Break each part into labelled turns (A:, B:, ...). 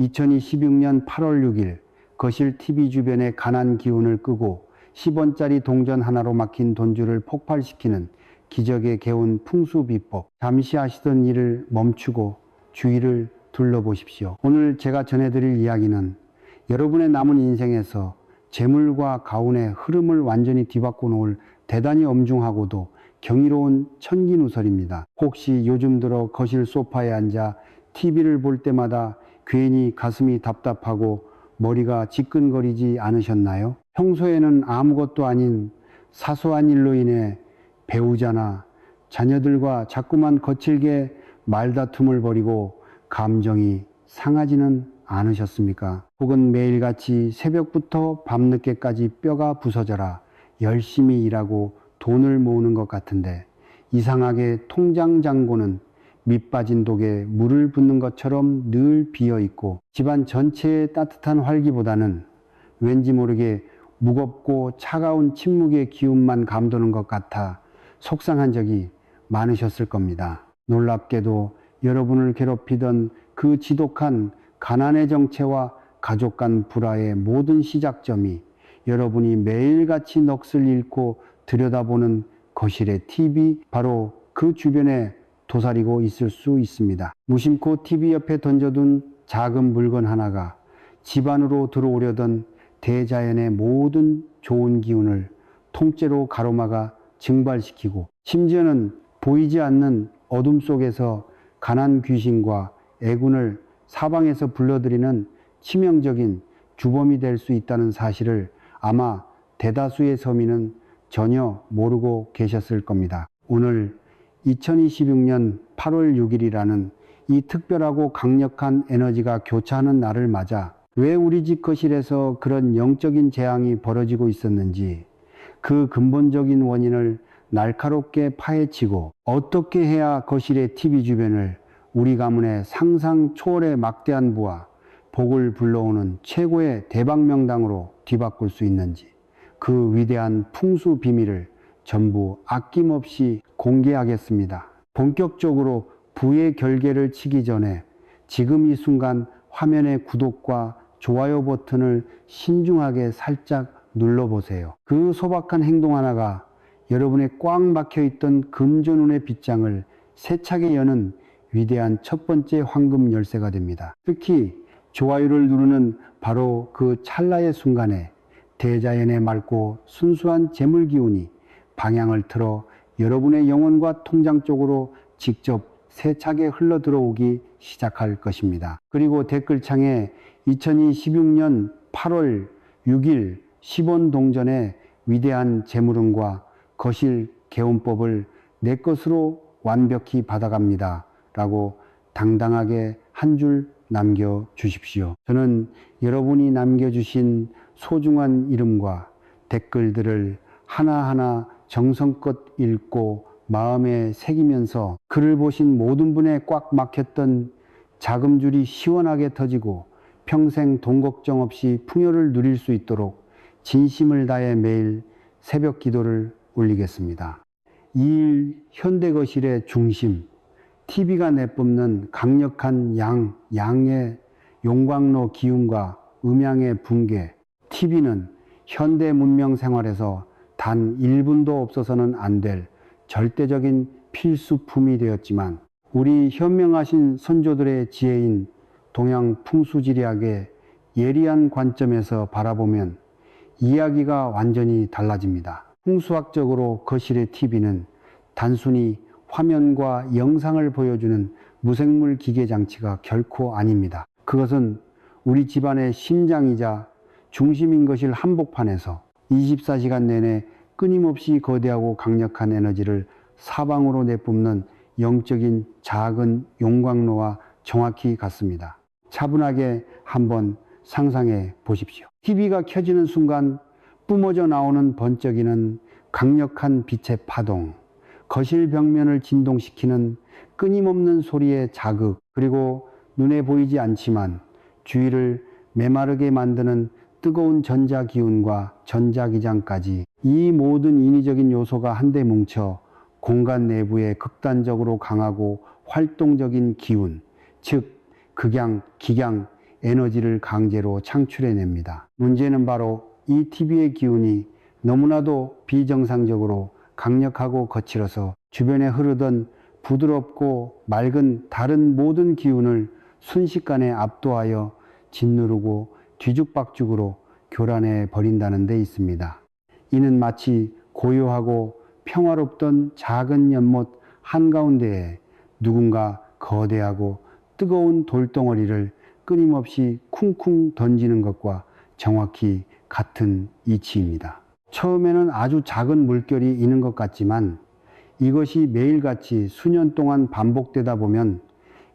A: 2026년 8월 6일 거실 TV 주변의 가난 기운을 끄고 10원짜리 동전 하나로 막힌 돈줄을 폭발시키는 기적의 개운 풍수 비법. 잠시 하시던 일을 멈추고 주위를 둘러보십시오. 오늘 제가 전해드릴 이야기는 여러분의 남은 인생에서 재물과 가운의 흐름을 완전히 뒤바꿔 놓을 대단히 엄중하고도 경이로운 천기누설입니다. 혹시 요즘 들어 거실 소파에 앉아 TV를 볼 때마다 괜히 가슴이 답답하고 머리가 지끈거리지 않으셨나요? 평소에는 아무것도 아닌 사소한 일로 인해 배우자나 자녀들과 자꾸만 거칠게 말다툼을 벌이고 감정이 상하지는 않으셨습니까? 혹은 매일같이 새벽부터 밤늦게까지 뼈가 부서져라 열심히 일하고 돈을 모으는 것 같은데 이상하게 통장 잔고는 밑 빠진 독에 물을 붓는 것처럼 늘 비어있고 집안 전체의 따뜻한 활기보다는 왠지 모르게 무겁고 차가운 침묵의 기운만 감도는 것 같아 속상한 적이 많으셨을 겁니다. 놀랍게도 여러분을 괴롭히던 그 지독한 가난의 정체와 가족 간 불화의 모든 시작점이 여러분이 매일같이 넋을 잃고 들여다보는 거실의 TV, 바로 그 주변에 도사리고 있을 수 있습니다. 무심코 TV 옆에 던져둔 작은 물건 하나가 집안으로 들어오려던 대자연의 모든 좋은 기운을 통째로 가로막아 증발시키고 심지어는 보이지 않는 어둠 속에서 가난 귀신과 애군을 사방에서 불러들이는 치명적인 주범이 될 수 있다는 사실을 아마 대다수의 서민은 전혀 모르고 계셨을 겁니다. 오늘 2026년 8월 6일이라는 이 특별하고 강력한 에너지가 교차하는 날을 맞아 왜 우리 집 거실에서 그런 영적인 재앙이 벌어지고 있었는지 그 근본적인 원인을 날카롭게 파헤치고 어떻게 해야 거실의 TV 주변을 우리 가문의 상상 초월의 막대한 부와 복을 불러오는 최고의 대박명당으로 뒤바꿀 수 있는지 그 위대한 풍수 비밀을 전부 아낌없이 공개하겠습니다. 본격적으로 부의 결계를 치기 전에 지금 이 순간 화면의 구독과 좋아요 버튼을 신중하게 살짝 눌러보세요. 그 소박한 행동 하나가 여러분의 꽉 막혀있던 금전운의 빗장을 세차게 여는 위대한 첫 번째 황금 열쇠가 됩니다. 특히 좋아요를 누르는 바로 그 찰나의 순간에 대자연의 맑고 순수한 재물 기운이 방향을 틀어 여러분의 영혼과 통장 쪽으로 직접 세차게 흘러 들어오기 시작할 것입니다. 그리고 댓글창에 2026년 8월 6일 10원 동전의 위대한 재물운과 거실 개운법을 내 것으로 완벽히 받아갑니다 라고 당당하게 한 줄 남겨주십시오. 저는 여러분이 남겨주신 소중한 이름과 댓글들을 하나하나 정성껏 읽고 마음에 새기면서 글을 보신 모든 분의 꽉 막혔던 자금줄이 시원하게 터지고 평생 돈 걱정 없이 풍요를 누릴 수 있도록 진심을 다해 매일 새벽 기도를 올리겠습니다. 이 일 현대거실의 중심, TV가 내뿜는 강력한 양의 용광로 기운과 음양의 붕괴. TV는 현대 문명 생활에서 단 1분도 없어서는 안 될 절대적인 필수품이 되었지만 우리 현명하신 선조들의 지혜인 동양 풍수지리학의 예리한 관점에서 바라보면 이야기가 완전히 달라집니다. 풍수학적으로 거실의 TV는 단순히 화면과 영상을 보여주는 무생물 기계 장치가 결코 아닙니다. 그것은 우리 집안의 심장이자 중심인 것일 한복판에서 24시간 내내 끊임없이 거대하고 강력한 에너지를 사방으로 내뿜는 영적인 작은 용광로와 정확히 같습니다. 차분하게 한번 상상해 보십시오. TV가 켜지는 순간 뿜어져 나오는 번쩍이는 강력한 빛의 파동, 거실 벽면을 진동시키는 끊임없는 소리의 자극, 그리고 눈에 보이지 않지만 주위를 메마르게 만드는 뜨거운 전자기운과 전자기장까지, 이 모든 인위적인 요소가 한데 뭉쳐 공간 내부에 극단적으로 강하고 활동적인 기운, 즉 극양, 기양, 에너지를 강제로 창출해냅니다. 문제는 바로 이 TV의 기운이 너무나도 비정상적으로 강력하고 거칠어서 주변에 흐르던 부드럽고 맑은 다른 모든 기운을 순식간에 압도하여 짓누르고 뒤죽박죽으로 교란해 버린다는 데 있습니다. 이는 마치 고요하고 평화롭던 작은 연못 한가운데에 누군가 거대하고 뜨거운 돌덩어리를 끊임없이 쿵쿵 던지는 것과 정확히 같은 이치입니다. 처음에는 아주 작은 물결이 있는 것 같지만 이것이 매일같이 수년 동안 반복되다 보면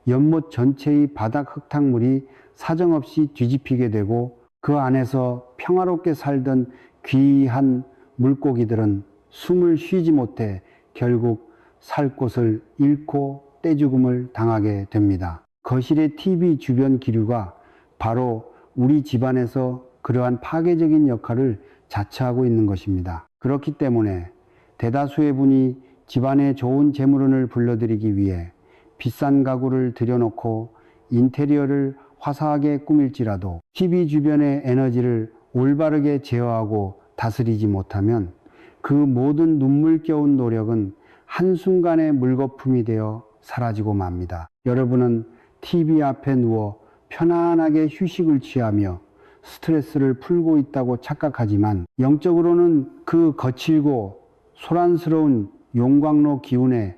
A: 연못 전체의 바닥 흙탕물이 사정없이 뒤집히게 되고 그 안에서 평화롭게 살던 귀한 물고기들은 숨을 쉬지 못해 결국 살 곳을 잃고 떼죽음을 당하게 됩니다. 거실의 TV 주변 기류가 바로 우리 집안에서 그러한 파괴적인 역할을 자처하고 있는 것입니다. 그렇기 때문에 대다수의 분이 집안에 좋은 재물운을 불러들이기 위해 비싼 가구를 들여놓고 인테리어를 화사하게 꾸밀지라도 TV 주변의 에너지를 올바르게 제어하고 다스리지 못하면 그 모든 눈물겨운 노력은 한순간에 물거품이 되어 사라지고 맙니다. 여러분은 TV 앞에 누워 편안하게 휴식을 취하며 스트레스를 풀고 있다고 착각하지만 영적으로는 그 거칠고 소란스러운 용광로 기운에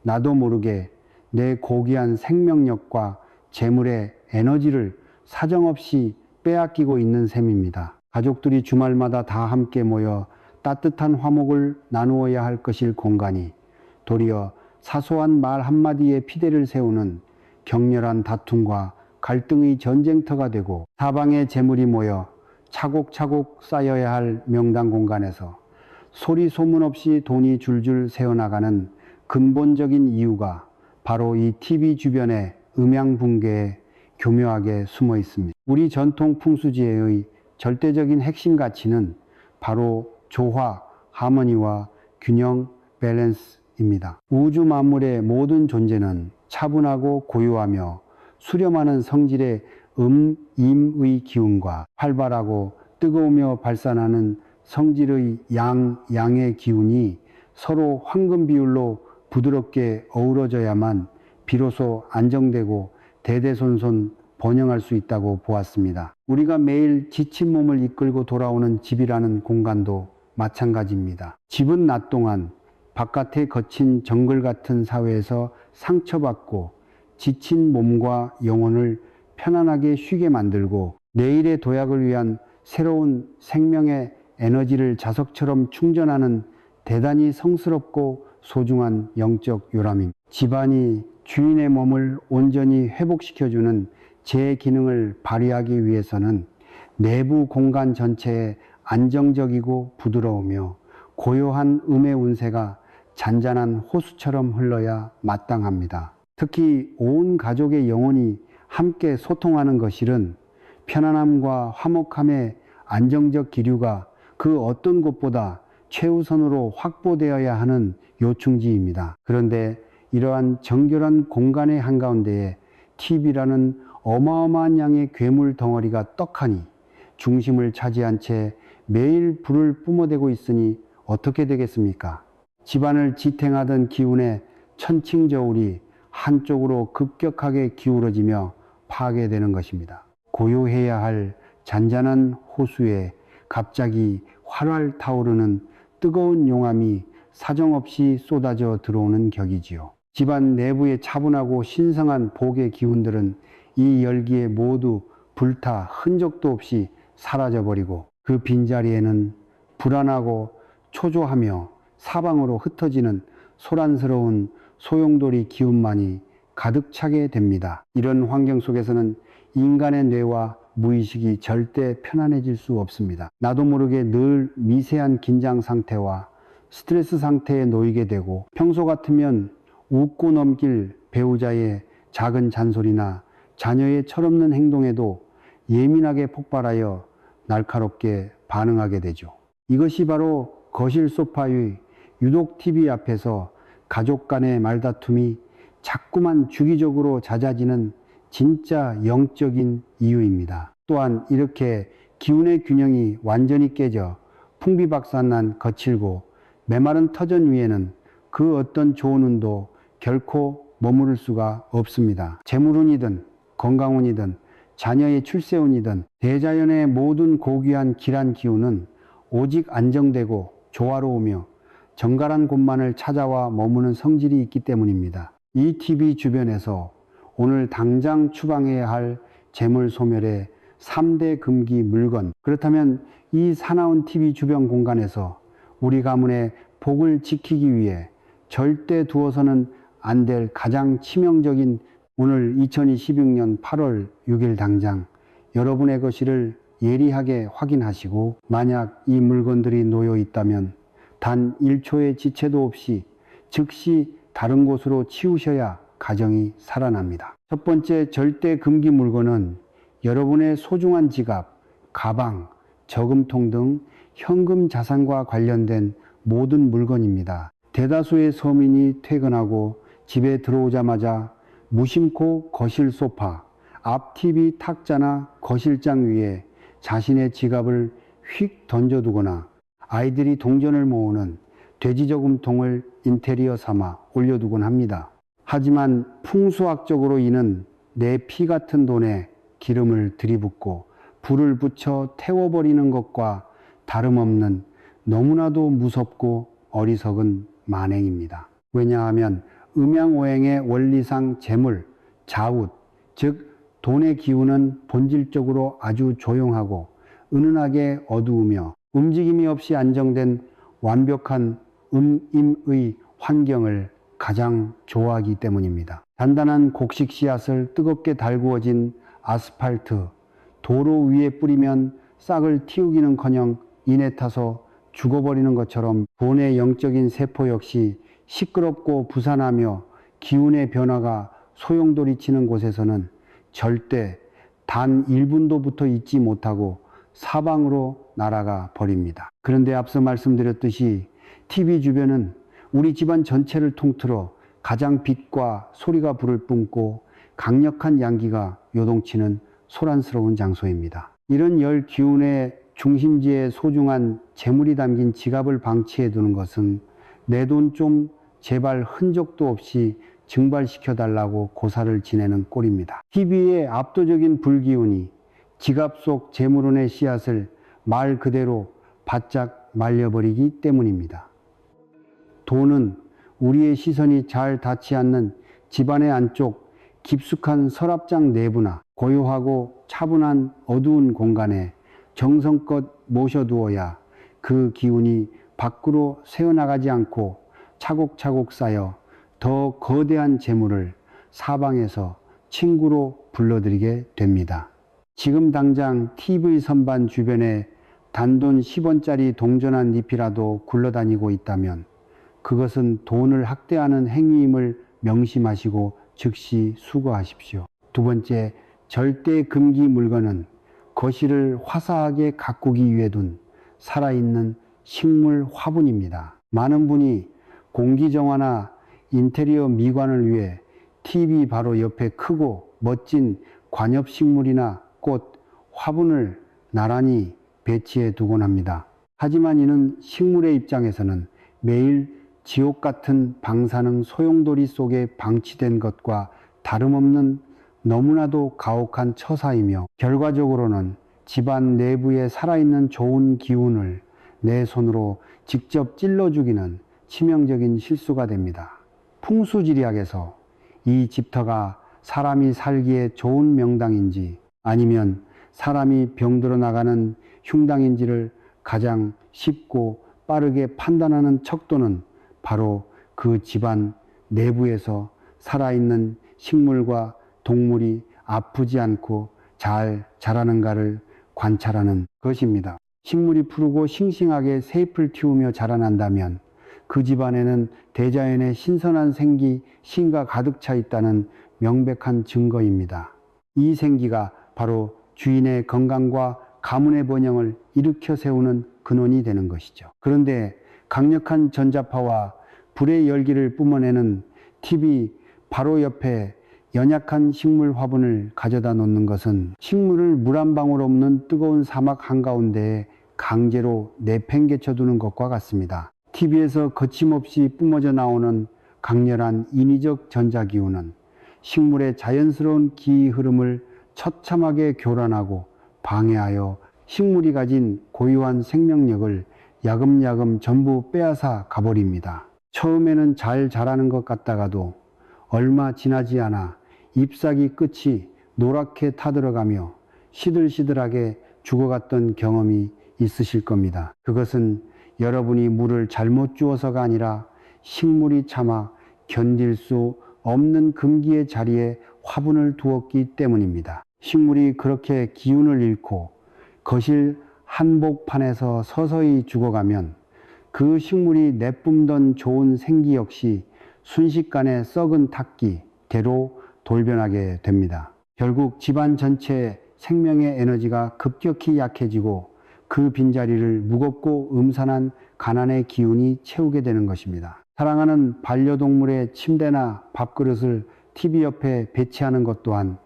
A: 나도 모르게 내 고귀한 생명력과 재물의 에너지를 사정없이 빼앗기고 있는 셈입니다. 가족들이 주말마다 다 함께 모여 따뜻한 화목을 나누어야 할 것일 공간이 도리어 사소한 말 한마디에 피대를 세우는 격렬한 다툼과 갈등의 전쟁터가 되고 사방에 재물이 모여 차곡차곡 쌓여야 할 명당 공간에서 소리 소문 없이 돈이 줄줄 새어나가는 근본적인 이유가 바로 이 TV 주변의 음양 붕괴에 교묘하게 숨어 있습니다. 우리 전통 풍수지혜의 절대적인 핵심 가치는 바로 조화, 하모니와 균형, 밸런스입니다. 우주 만물의 모든 존재는 차분하고 고요하며 수렴하는 성질의 임의 기운과 활발하고 뜨거우며 발산하는 성질의 양의 기운이 서로 황금 비율로 부드럽게 어우러져야만 비로소 안정되고 대대손손 번영할 수 있다고 보았습니다. 우리가 매일 지친 몸을 이끌고 돌아오는 집이라는 공간도 마찬가지입니다. 집은 낮 동안 바깥의 거친 정글 같은 사회에서 상처받고 지친 몸과 영혼을 편안하게 쉬게 만들고 내일의 도약을 위한 새로운 생명의 에너지를 자석처럼 충전하는 대단히 성스럽고 소중한 영적 요람입니다. 집안이 주인의 몸을 온전히 회복시켜주는 제 기능을 발휘하기 위해서는 내부 공간 전체에 안정적이고 부드러우며 고요한 음의 운세가 잔잔한 호수처럼 흘러야 마땅합니다. 특히 온 가족의 영혼이 함께 소통하는 것일은 편안함과 화목함의 안정적 기류가 그 어떤 곳보다 최우선으로 확보되어야 하는 요충지입니다. 그런데 이러한 정결한 공간의 한가운데에 TV라는 어마어마한 양의 괴물 덩어리가 떡하니 중심을 차지한 채 매일 불을 뿜어대고 있으니 어떻게 되겠습니까? 집안을 지탱하던 기운의 천칭저울이 한쪽으로 급격하게 기울어지며 파괴되는 것입니다. 고요해야 할 잔잔한 호수에 갑자기 활활 타오르는 뜨거운 용암이 사정없이 쏟아져 들어오는 격이지요. 집안 내부의 차분하고 신성한 복의 기운들은 이 열기에 모두 불타 흔적도 없이 사라져버리고 그 빈자리에는 불안하고 초조하며 사방으로 흩어지는 소란스러운 소용돌이 기운만이 가득 차게 됩니다. 이런 환경 속에서는 인간의 뇌와 무의식이 절대 편안해질 수 없습니다. 나도 모르게 늘 미세한 긴장 상태와 스트레스 상태에 놓이게 되고 평소 같으면 웃고 넘길 배우자의 작은 잔소리나 자녀의 철없는 행동에도 예민하게 폭발하여 날카롭게 반응하게 되죠. 이것이 바로 거실 소파의 유독 TV 앞에서 가족 간의 말다툼이 자꾸만 주기적으로 잦아지는 진짜 영적인 이유입니다. 또한 이렇게 기운의 균형이 완전히 깨져 풍비박산난 거칠고 메마른 터전 위에는 그 어떤 좋은 운도 결코 머무를 수가 없습니다. 재물운이든 건강운이든 자녀의 출세운이든 대자연의 모든 고귀한 길한 기운은 오직 안정되고 조화로우며 정갈한 곳만을 찾아와 머무는 성질이 있기 때문입니다. 이 TV 주변에서 오늘 당장 추방해야 할 재물 소멸의 3대 금기 물건, 그렇다면 이 사나운 TV 주변 공간에서 우리 가문의 복을 지키기 위해 절대 두어서는 안 될 가장 치명적인 오늘 2026년 8월 6일 당장 여러분의 것이를 예리하게 확인하시고, 만약 이 물건들이 놓여 있다면 단 1초의 지체도 없이 즉시 다른 곳으로 치우셔야 가정이 살아납니다. 첫 번째 절대 금기 물건은 여러분의 소중한 지갑, 가방, 저금통 등 현금 자산과 관련된 모든 물건입니다. 대다수의 서민이 퇴근하고 집에 들어오자마자 무심코 거실 소파, 앞 TV 탁자나 거실장 위에 자신의 지갑을 휙 던져두거나 아이들이 동전을 모으는 돼지저금통을 인테리어 삼아 올려두곤 합니다. 하지만 풍수학적으로 이는 내 피 같은 돈에 기름을 들이붓고 불을 붙여 태워버리는 것과 다름없는 너무나도 무섭고 어리석은 만행입니다. 왜냐하면 음양오행의 원리상 재물, 자웃, 즉 돈의 기운은 본질적으로 아주 조용하고 은은하게 어두우며 움직임이 없이 안정된 완벽한 음임의 환경을 가장 좋아하기 때문입니다. 단단한 곡식 씨앗을 뜨겁게 달구어진 아스팔트, 도로 위에 뿌리면 싹을 틔우기는커녕 이내 타서 죽어버리는 것처럼 돈의 영적인 세포 역시 시끄럽고 부산하며 기운의 변화가 소용돌이치는 곳에서는 절대 단 1분도 붙어 있지 못하고 사방으로 날아가 버립니다. 그런데 앞서 말씀드렸듯이 TV 주변은 우리 집안 전체를 통틀어 가장 빛과 소리가 불을 뿜고 강력한 양기가 요동치는 소란스러운 장소입니다. 이런 열 기운의 중심지에 소중한 재물이 담긴 지갑을 방치해 두는 것은 내 돈 좀 제발 흔적도 없이 증발시켜 달라고 고사를 지내는 꼴입니다. TV의 압도적인 불기운이 지갑 속 재물운의 씨앗을 말 그대로 바짝 말려버리기 때문입니다. 돈은 우리의 시선이 잘 닿지 않는 집안의 안쪽 깊숙한 서랍장 내부나 고요하고 차분한 어두운 공간에 정성껏 모셔두어야 그 기운이 밖으로 새어나가지 않고 차곡차곡 쌓여 더 거대한 재물을 사방에서 친구로 불러들이게 됩니다. 지금 당장 TV 선반 주변에 단돈 10원짜리 동전 한 잎이라도 굴러다니고 있다면 그것은 돈을 학대하는 행위임을 명심하시고 즉시 수거하십시오. 두 번째, 절대 금기 물건은 거실을 화사하게 가꾸기 위해 둔 살아있는 식물 화분입니다. 많은 분이 공기정화나 인테리어 미관을 위해 TV 바로 옆에 크고 멋진 관엽식물이나 꽃, 화분을 나란히 배치해 두곤 합니다. 하지만 이는 식물의 입장에서는 매일 지옥 같은 방사능 소용돌이 속에 방치된 것과 다름없는 너무나도 가혹한 처사이며, 결과적으로는 집안 내부에 살아있는 좋은 기운을 내 손으로 직접 찔러 죽이는 치명적인 실수가 됩니다. 풍수지리학에서 이 집터가 사람이 살기에 좋은 명당인지 아니면 사람이 병들어 나가는 흉당인지를 가장 쉽고 빠르게 판단하는 척도는 바로 그 집안 내부에서 살아있는 식물과 동물이 아프지 않고 잘 자라는가를 관찰하는 것입니다. 식물이 푸르고 싱싱하게 새잎을 틔우며 자라난다면 그 집안에는 대자연의 신선한 생기, 신가 가득 차 있다는 명백한 증거입니다. 이 생기가 바로 주인의 건강과 가문의 번영을 일으켜 세우는 근원이 되는 것이죠. 그런데 강력한 전자파와 불의 열기를 뿜어내는 TV 바로 옆에 연약한 식물 화분을 가져다 놓는 것은 식물을 물 한 방울 없는 뜨거운 사막 한가운데에 강제로 내팽개쳐 두는 것과 같습니다. TV에서 거침없이 뿜어져 나오는 강렬한 인위적 전자기운은 식물의 자연스러운 기의 흐름을 처참하게 교란하고 방해하여 식물이 가진 고유한 생명력을 야금야금 전부 빼앗아 가버립니다. 처음에는 잘 자라는 것 같다가도 얼마 지나지 않아 잎사귀 끝이 노랗게 타들어가며 시들시들하게 죽어갔던 경험이 있으실 겁니다. 그것은 여러분이 물을 잘못 주어서가 아니라 식물이 참아 견딜 수 없는 금기의 자리에 화분을 두었기 때문입니다. 식물이 그렇게 기운을 잃고 거실 한복판에서 서서히 죽어가면 그 식물이 내뿜던 좋은 생기 역시 순식간에 썩은 탁기대로 돌변하게 됩니다. 결국 집안 전체의 생명의 에너지가 급격히 약해지고 그 빈자리를 무겁고 음산한 가난의 기운이 채우게 되는 것입니다. 사랑하는 반려동물의 침대나 밥그릇을 TV 옆에 배치하는 것 또한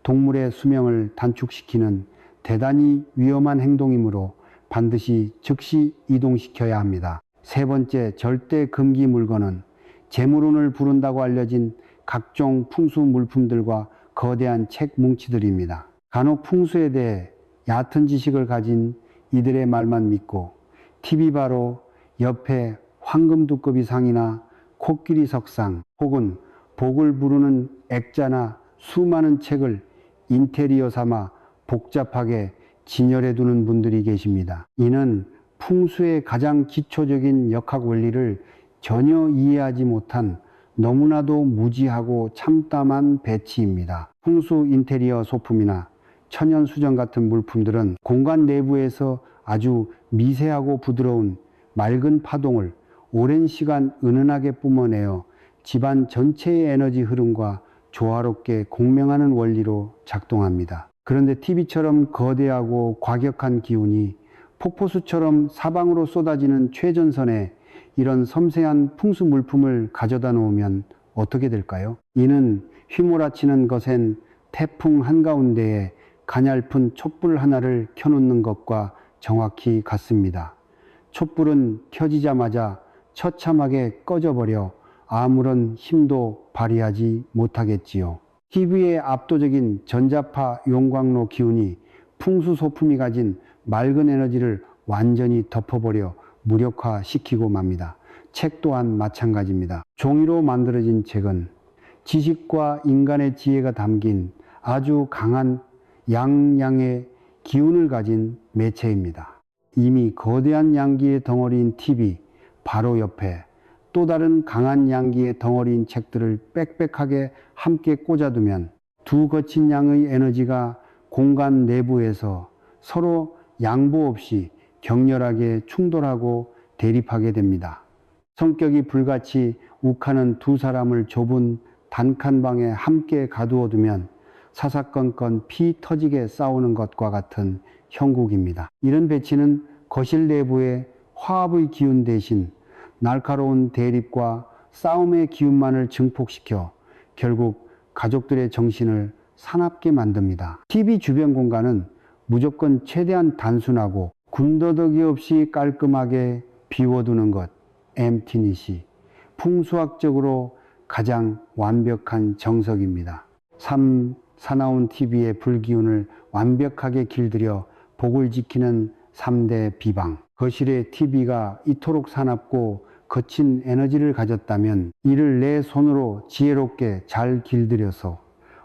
A: 동물의 수명을 단축시키는 대단히 위험한 행동이므로 반드시 즉시 이동시켜야 합니다. 세 번째, 절대 금기 물건은 재물운을 부른다고 알려진 각종 풍수 물품들과 거대한 책 뭉치들입니다. 간혹 풍수에 대해 얕은 지식을 가진 이들의 말만 믿고 TV바로 옆에 황금 두꺼비 상이나 코끼리 석상 혹은 복을 부르는 액자나 수많은 책을 인테리어 삼아 복잡하게 진열해 두는 분들이 계십니다. 이는 풍수의 가장 기초적인 역학 원리를 전혀 이해하지 못한 너무나도 무지하고 참담한 배치입니다. 풍수 인테리어 소품이나 천연 수정 같은 물품들은 공간 내부에서 아주 미세하고 부드러운 맑은 파동을 오랜 시간 은은하게 뿜어내어 집안 전체의 에너지 흐름과 조화롭게 공명하는 원리로 작동합니다. 그런데 TV처럼 거대하고 과격한 기운이 폭포수처럼 사방으로 쏟아지는 최전선에 이런 섬세한 풍수 물품을 가져다 놓으면 어떻게 될까요? 이는 휘몰아치는 것엔 태풍 한가운데에 가냘픈 촛불 하나를 켜놓는 것과 정확히 같습니다. 촛불은 켜지자마자 처참하게 꺼져버려 아무런 힘도 발휘하지 못하겠지요. TV의 압도적인 전자파 용광로 기운이 풍수 소품이 가진 맑은 에너지를 완전히 덮어버려 무력화시키고 맙니다. 책 또한 마찬가지입니다. 종이로 만들어진 책은 지식과 인간의 지혜가 담긴 아주 강한 양양의 기운을 가진 매체입니다. 이미 거대한 양기의 덩어리인 TV 바로 옆에 또 다른 강한 양기의 덩어리인 책들을 빽빽하게 함께 꽂아두면 두 거친 양의 에너지가 공간 내부에서 서로 양보 없이 격렬하게 충돌하고 대립하게 됩니다. 성격이 불같이 욱하는 두 사람을 좁은 단칸방에 함께 가두어 두면 사사건건 피 터지게 싸우는 것과 같은 형국입니다. 이런 배치는 거실 내부의 화합의 기운 대신 날카로운 대립과 싸움의 기운만을 증폭시켜 결국 가족들의 정신을 사납게 만듭니다. TV 주변 공간은 무조건 최대한 단순하고 군더더기 없이 깔끔하게 비워두는 것, 엠티닛이 풍수학적으로 가장 완벽한 정석입니다. 사나운 TV의 불기운을 완벽하게 길들여 복을 지키는 3대 비방. 거실에 TV가 이토록 사납고 거친 에너지를 가졌다면 이를 내 손으로 지혜롭게 잘 길들여서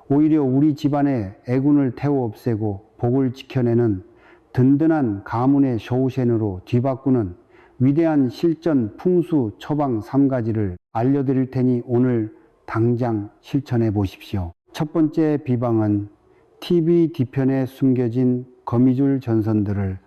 A: 오히려 우리 집안의 애군을 태워 없애고 복을 지켜내는 든든한 가문의 쇼우셴으로 뒤바꾸는 위대한 실전 풍수 처방 3가지를 알려드릴 테니 오늘 당장 실천해 보십시오. 첫 번째 비방은 TV 뒤편에 숨겨진 거미줄 전선들을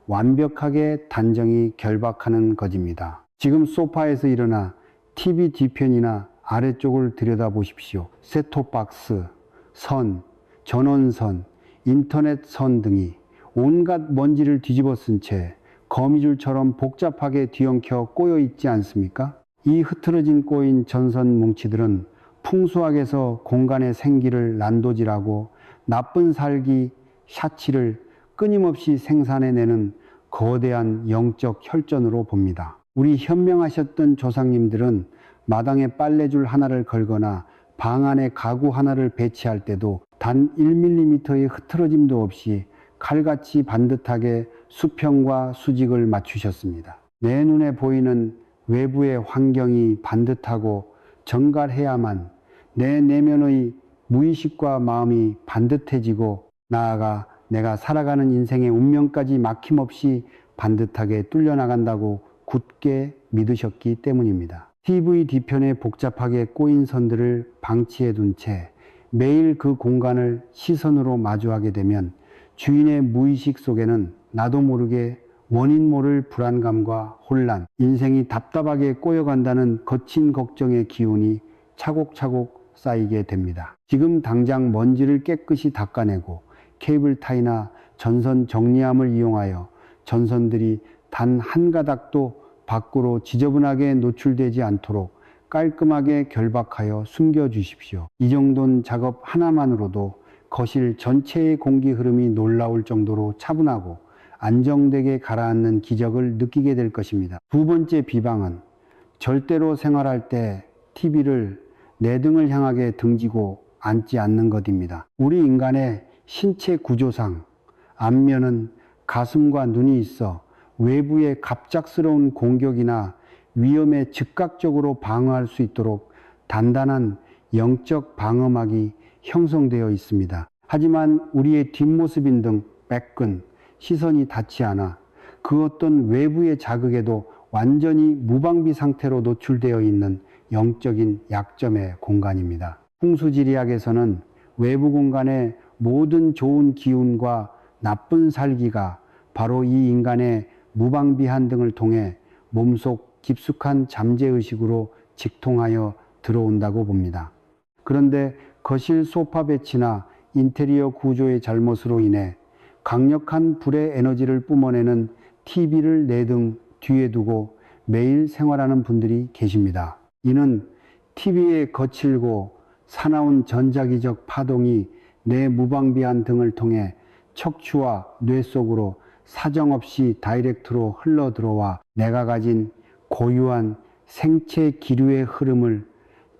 A: 완벽하게 단정히 결박하는 것입니다. 지금 소파에서 일어나 TV 뒤편이나 아래쪽을 들여다보십시오. 셋톱박스, 선, 전원선, 인터넷 선 등이 온갖 먼지를 뒤집어 쓴 채 거미줄처럼 복잡하게 뒤엉켜 꼬여 있지 않습니까? 이 흐트러진 꼬인 전선 뭉치들은 풍수학에서 공간의 생기를 난도질하고 나쁜 살기 샤치를 끊임없이 생산해내는 거대한 영적 혈전으로 봅니다. 우리 현명하셨던 조상님들은 마당에 빨래줄 하나를 걸거나 방 안에 가구 하나를 배치할 때도 단 1mm의 흐트러짐도 없이 칼같이 반듯하게 수평과 수직을 맞추셨습니다. 내 눈에 보이는 외부의 환경이 반듯하고 정갈해야만 내 내면의 무의식과 마음이 반듯해지고 나아가 내가 살아가는 인생의 운명까지 막힘없이 반듯하게 뚫려나간다고 굳게 믿으셨기 때문입니다. TV 뒤편에 복잡하게 꼬인 선들을 방치해 둔 채 매일 그 공간을 시선으로 마주하게 되면 주인의 무의식 속에는 나도 모르게 원인 모를 불안감과 혼란, 인생이 답답하게 꼬여간다는 거친 걱정의 기운이 차곡차곡 쌓이게 됩니다. 지금 당장 먼지를 깨끗이 닦아내고 케이블 타이나 전선 정리함을 이용하여 전선들이 단 한 가닥도 밖으로 지저분하게 노출되지 않도록 깔끔하게 결박하여 숨겨주십시오. 이 정도는 작업 하나만으로도 거실 전체의 공기 흐름이 놀라울 정도로 차분하고 안정되게 가라앉는 기적을 느끼게 될 것입니다. 두 번째 비방은 절대로 생활할 때 TV를 내 등을 향하게 등지고 앉지 않는 것입니다. 우리 인간의 신체 구조상 앞면은 가슴과 눈이 있어 외부의 갑작스러운 공격이나 위험에 즉각적으로 방어할 수 있도록 단단한 영적 방어막이 형성되어 있습니다. 하지만 우리의 뒷모습인 등 백근, 시선이 닿지 않아 그 어떤 외부의 자극에도 완전히 무방비 상태로 노출되어 있는 영적인 약점의 공간입니다. 풍수지리학에서는 외부 공간의 모든 좋은 기운과 나쁜 살기가 바로 이 인간의 무방비한 등을 통해 몸속 깊숙한 잠재의식으로 직통하여 들어온다고 봅니다. 그런데 거실 소파 배치나 인테리어 구조의 잘못으로 인해 강력한 불의 에너지를 뿜어내는 TV를 내 등 뒤에 두고 매일 생활하는 분들이 계십니다. 이는 TV의 거칠고 사나운 전자기적 파동이 내 무방비한 등을 통해 척추와 뇌 속으로 사정없이 다이렉트로 흘러 들어와 내가 가진 고유한 생체 기류의 흐름을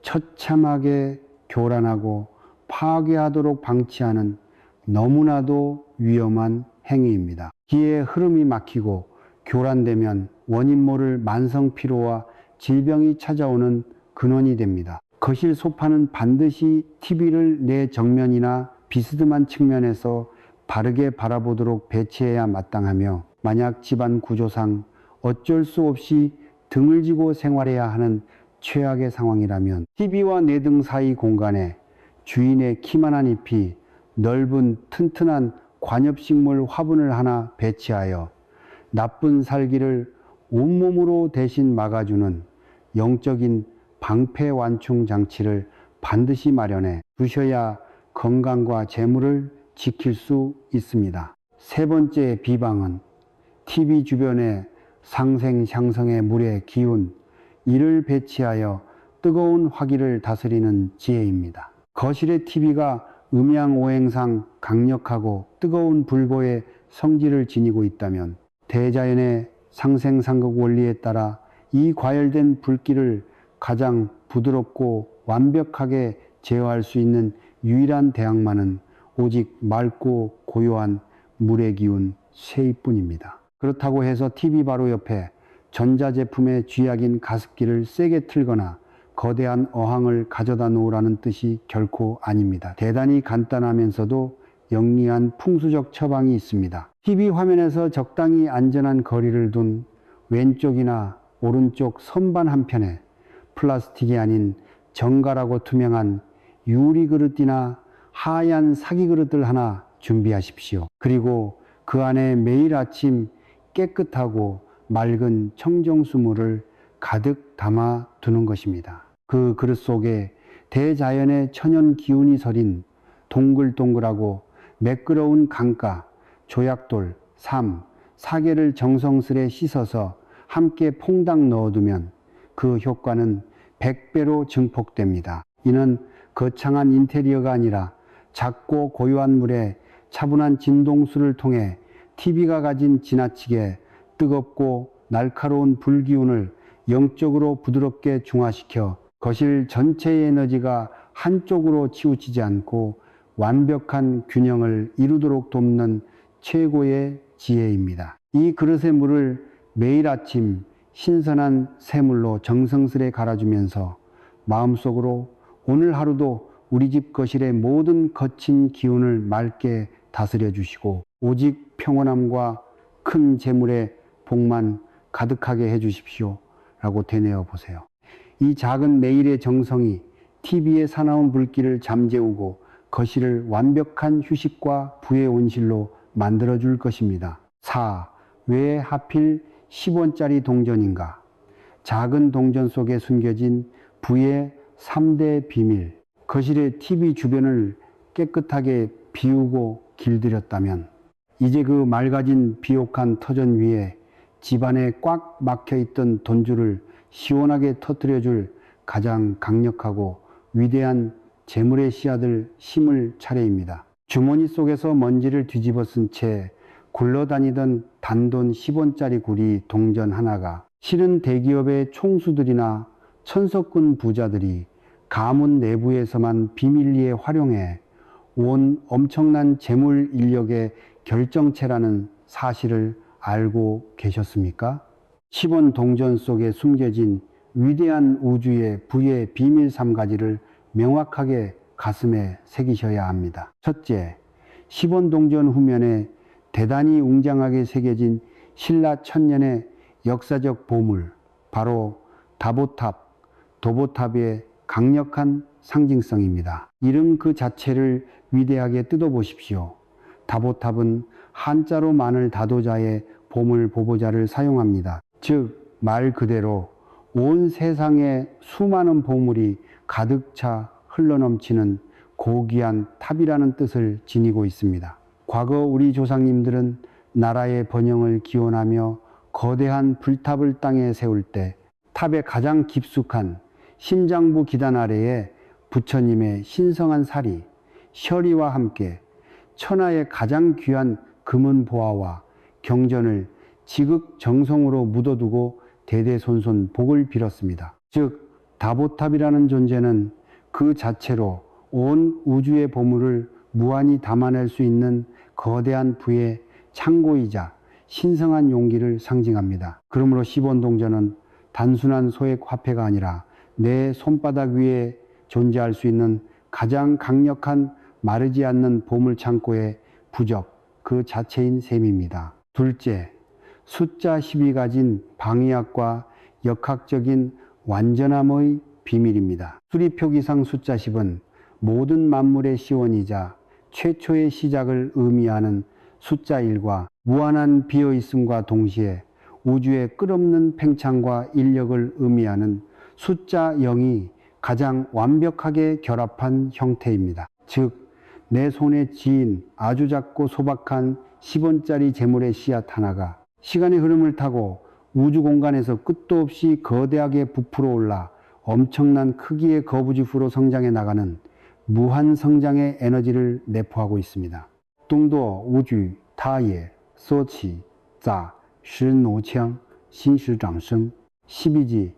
A: 처참하게 교란하고 파괴하도록 방치하는 너무나도 위험한 행위입니다. 기의 흐름이 막히고 교란되면 원인 모를 만성 피로와 질병이 찾아오는 근원이 됩니다. 거실 소파는 반드시 TV를 내 정면이나 비스듬한 측면에서 바르게 바라보도록 배치해야 마땅하며 만약 집안 구조상 어쩔 수 없이 등을 지고 생활해야 하는 최악의 상황이라면 TV와 내 등 사이 공간에 주인의 키만한 잎이 넓은 튼튼한 관엽식물 화분을 하나 배치하여 나쁜 살기를 온몸으로 대신 막아주는 영적인 방패 완충 장치를 반드시 마련해 두셔야 건강과 재물을 지킬 수 있습니다. 세 번째 비방은 TV 주변의 상생향성의 물의 기운, 이를 배치하여 뜨거운 화기를 다스리는 지혜입니다. 거실의 TV가 음양오행상 강력하고 뜨거운 불보의 성질을 지니고 있다면 대자연의 상생상극 원리에 따라 이 과열된 불길을 가장 부드럽고 완벽하게 제어할 수 있는 유일한 대항마는 오직 맑고 고요한 물의 기운 쇠입뿐입니다. 그렇다고 해서 TV 바로 옆에 전자제품의 쥐약인 가습기를 세게 틀거나 거대한 어항을 가져다 놓으라는 뜻이 결코 아닙니다. 대단히 간단하면서도 영리한 풍수적 처방이 있습니다. TV 화면에서 적당히 안전한 거리를 둔 왼쪽이나 오른쪽 선반 한편에 플라스틱이 아닌 정갈하고 투명한 유리 그릇이나 하얀 사기 그릇들 하나 준비하십시오. 그리고 그 안에 매일 아침 깨끗하고 맑은 청정수물을 가득 담아 두는 것입니다. 그 그릇 속에 대자연의 천연 기운이 서린 동글동글하고 매끄러운 강가, 조약돌, 삼, 사계를 정성스레 씻어서 함께 퐁당 넣어두면 그 효과는 100배로 증폭됩니다. 이는 거창한 인테리어가 아니라 작고 고요한 물에 차분한 진동수를 통해 TV가 가진 지나치게 뜨겁고 날카로운 불기운을 영적으로 부드럽게 중화시켜 거실 전체의 에너지가 한쪽으로 치우치지 않고 완벽한 균형을 이루도록 돕는 최고의 지혜입니다. 이 그릇의 물을 매일 아침 신선한 새물로 정성스레 갈아주면서 마음속으로 오늘 하루도 우리 집 거실의 모든 거친 기운을 맑게 다스려 주시고 오직 평온함과 큰 재물의 복만 가득하게 해 주십시오 라고 되뇌어 보세요. 이 작은 매일의 정성이 TV의 사나운 불길을 잠재우고 거실을 완벽한 휴식과 부의 온실로 만들어줄 것입니다. 4. 왜 하필 10원짜리 동전인가? 작은 동전 속에 숨겨진 부의 3대 비밀. 거실의 TV 주변을 깨끗하게 비우고 길들였다면 이제 그 맑아진 비옥한 터전 위에 집안에 꽉 막혀있던 돈줄을 시원하게 터뜨려줄 가장 강력하고 위대한 재물의 씨앗을 심을 차례입니다. 주머니 속에서 먼지를 뒤집어 쓴 채 굴러다니던 단돈 10원짜리 구리 동전 하나가 실은 대기업의 총수들이나 천석군 부자들이 가문 내부에서만 비밀리에 활용해 온 엄청난 재물 인력의 결정체라는 사실을 알고 계셨습니까? 10원 동전 속에 숨겨진 위대한 우주의 부의 비밀 3가지를 명확하게 가슴에 새기셔야 합니다. 첫째, 10원 동전 후면에 대단히 웅장하게 새겨진 신라 천년의 역사적 보물, 바로 다보탑, 도보탑의 강력한 상징성입니다. 이름 그 자체를 위대하게 뜯어보십시오. 다보탑은 한자로 만을 다도자의 보물 보보자를 사용합니다. 즉 말 그대로 온 세상에 수많은 보물이 가득 차 흘러넘치는 고귀한 탑이라는 뜻을 지니고 있습니다. 과거 우리 조상님들은 나라의 번영을 기원하며 거대한 불탑을 땅에 세울 때 탑의 가장 깊숙한 심장부 기단 아래에 부처님의 신성한 사리, 셔리와 함께 천하의 가장 귀한 금은 보화와 경전을 지극정성으로 묻어두고 대대손손 복을 빌었습니다. 즉 다보탑이라는 존재는 그 자체로 온 우주의 보물을 무한히 담아낼 수 있는 거대한 부의 창고이자 신성한 용기를 상징합니다. 그러므로 10원 동전은 단순한 소액 화폐가 아니라 내 손바닥 위에 존재할 수 있는 가장 강력한 마르지 않는 보물 창고의 부적 그 자체인 셈입니다. 둘째, 숫자 10이 가진 방위학과 역학적인 완전함의 비밀입니다. 수리표기상 숫자 10은 모든 만물의 시원이자 최초의 시작을 의미하는 숫자 1과 무한한 비어있음과 동시에 우주의 끝없는 팽창과 인력을 의미하는 숫자 0이 가장 완벽하게 결합한 형태입니다. 즉 내 손에 쥐인 아주 작고 소박한 10원짜리 재물의 씨앗 하나가 시간의 흐름을 타고 우주 공간에서 끝도 없이 거대하게 부풀어 올라 엄청난 크기의 거부지프로 성장해 나가는 무한 성장의 에너지를 내포하고 있습니다. 동도 우주 타예 소치 자 시노창 신시장성 12지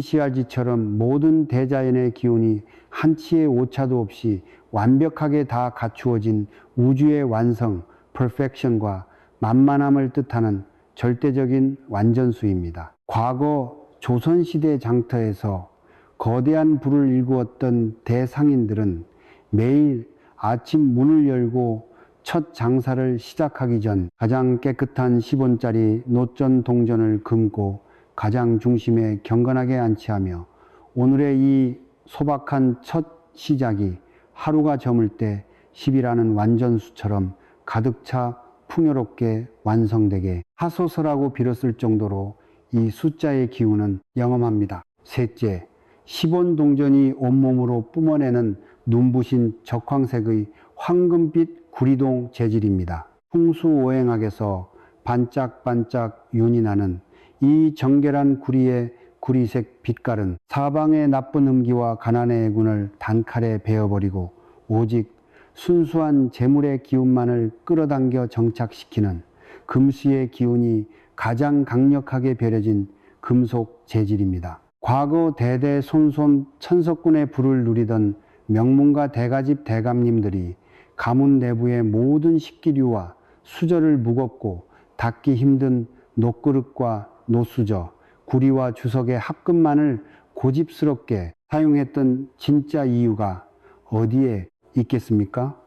A: 시알지처럼 모든 대자연의 기운이 한치의 오차도 없이 완벽하게 다 갖추어진 우주의 완성, 퍼펙션과 만만함을 뜻하는 절대적인 완전수입니다. 과거 조선시대 장터에서 거대한 부를 일구었던 대상인들은 매일 아침 문을 열고 첫 장사를 시작하기 전 가장 깨끗한 10원짜리 노전 동전을 금고 가장 중심에 경건하게 안치하며 오늘의 이 소박한 첫 시작이 하루가 저물 때 10이라는 완전수처럼 가득 차 풍요롭게 완성되게 하소서라고 빌었을 정도로 이 숫자의 기운은 영험합니다. 셋째, 10원 동전이 온몸으로 뿜어내는 눈부신 적황색의 황금빛 구리동 재질입니다. 풍수오행학에서 반짝반짝 윤이 나는 이 정결한 구리의 구리색 빛깔은 사방의 나쁜 음기와 가난의 애군을 단칼에 베어버리고 오직 순수한 재물의 기운만을 끌어당겨 정착시키는 금수의 기운이 가장 강력하게 배려진 금속 재질입니다. 과거 대대손손 천석군의 부를 누리던 명문가 대가집 대감님들이 가문 내부의 모든 식기류와 수저를 무겁고 닫기 힘든 녹그릇과 노수저, 구리와 주석의 합금만을 고집스럽게 사용했던 진짜 이유가 어디에 있겠습니까?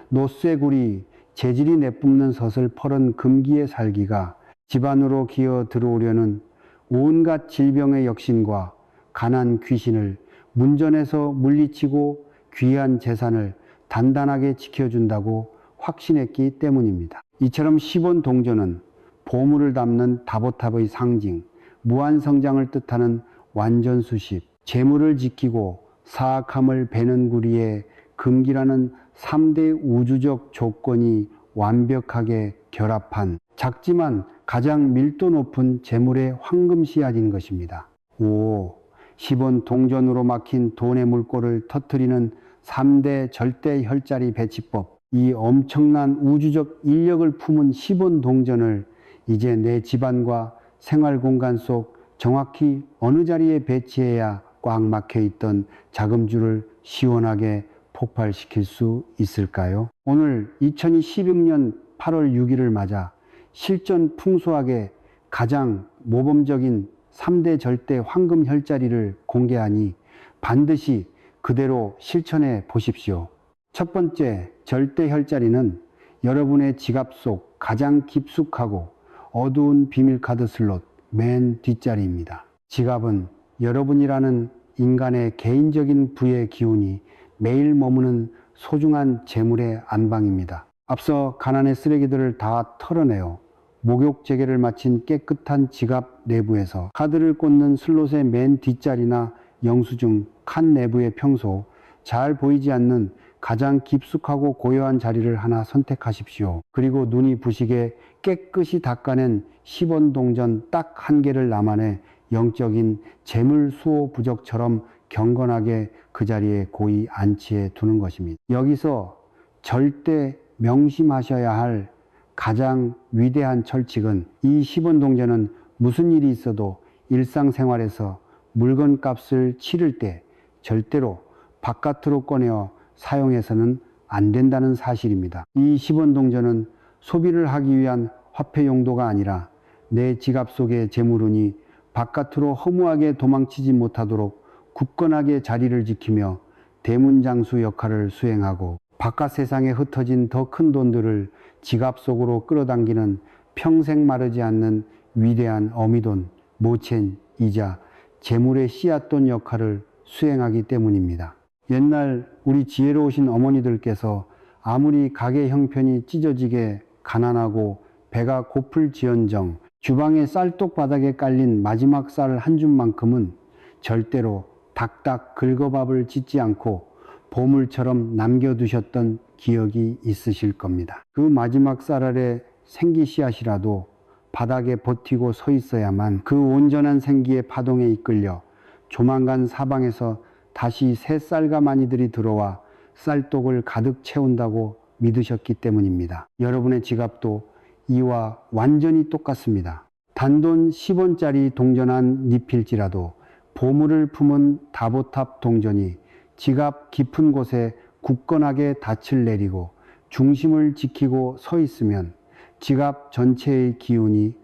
A: 노쇠구리, 재질이 내뿜는 섯을 펄은 금기의 살기가 집안으로 기어 들어오려는 온갖 질병의 역신과 가난 귀신을 문전에서 물리치고 귀한 재산을 단단하게 지켜준다고 확신했기 때문입니다. 이처럼 10원 동전은 보물을 담는 다보탑의 상징, 무한성장을 뜻하는 완전수십, 재물을 지키고 사악함을 베는 구리의 금기라는 3대 우주적 조건이 완벽하게 결합한 작지만 가장 밀도 높은 재물의 황금 씨앗인 것입니다. 5. 10원 동전으로 막힌 돈의 물꼬를 터뜨리는 3대 절대 혈자리 배치법. 이 엄청난 우주적 인력을 품은 10원 동전을 이제 내 집안과 생활 공간 속 정확히 어느 자리에 배치해야 꽉 막혀 있던 자금줄을 시원하게 폭발시킬 수 있을까요? 오늘 2016년 8월 6일을 맞아 실전 풍수학의 가장 모범적인 3대 절대 황금 혈자리를 공개하니 반드시 그대로 실천해 보십시오. 첫 번째 절대 혈자리는 여러분의 지갑 속 가장 깊숙하고 어두운 비밀 카드 슬롯 맨 뒷자리입니다. 지갑은 여러분이라는 인간의 개인적인 부의 기운이 매일 머무는 소중한 재물의 안방입니다. 앞서 가난의 쓰레기들을 다 털어내어 목욕 재개를 마친 깨끗한 지갑 내부에서 카드를 꽂는 슬롯의 맨 뒷자리나 영수증 칸 내부의 평소 잘 보이지 않는 가장 깊숙하고 고요한 자리를 하나 선택하십시오. 그리고 눈이 부시게 깨끗이 닦아낸 10원 동전 딱 한 개를 남아내 영적인 재물 수호 부적처럼 경건하게 그 자리에 고이 안치해 두는 것입니다. 여기서 절대 명심하셔야 할 가장 위대한 철칙은 이 10원 동전은 무슨 일이 있어도 일상생활에서 물건값을 치를 때 절대로 바깥으로 꺼내어 사용해서는 안 된다는 사실입니다. 이 10원 동전은 소비를 하기 위한 화폐 용도가 아니라 내 지갑 속의 재물운이 바깥으로 허무하게 도망치지 못하도록 굳건하게 자리를 지키며 대문장수 역할을 수행하고 바깥 세상에 흩어진 더 큰 돈들을 지갑 속으로 끌어당기는 평생 마르지 않는 위대한 어미돈, 모첸이자 재물의 씨앗돈 역할을 수행하기 때문입니다. 옛날 우리 지혜로우신 어머니들께서 아무리 가게 형편이 찢어지게 가난하고 배가 고플지언정 주방의 쌀독 바닥에 깔린 마지막 쌀 한 줌만큼은 절대로 닥닥 긁어밥을 짓지 않고 보물처럼 남겨두셨던 기억이 있으실 겁니다. 그 마지막 쌀 아래 생기 씨앗이라도 바닥에 버티고 서 있어야만 그 온전한 생기의 파동에 이끌려 조만간 사방에서 다시 새 쌀가마니들이 들어와 쌀독을 가득 채운다고 믿으셨기 때문입니다. 여러분의 지갑도 이와 완전히 똑같습니다. 단돈 10원짜리 동전 한 잎일지라도 보물을 품은 다보탑 동전이 지갑 깊은 곳에 굳건하게 닻을 내리고 중심을 지키고 서 있으면 지갑 전체의 기운이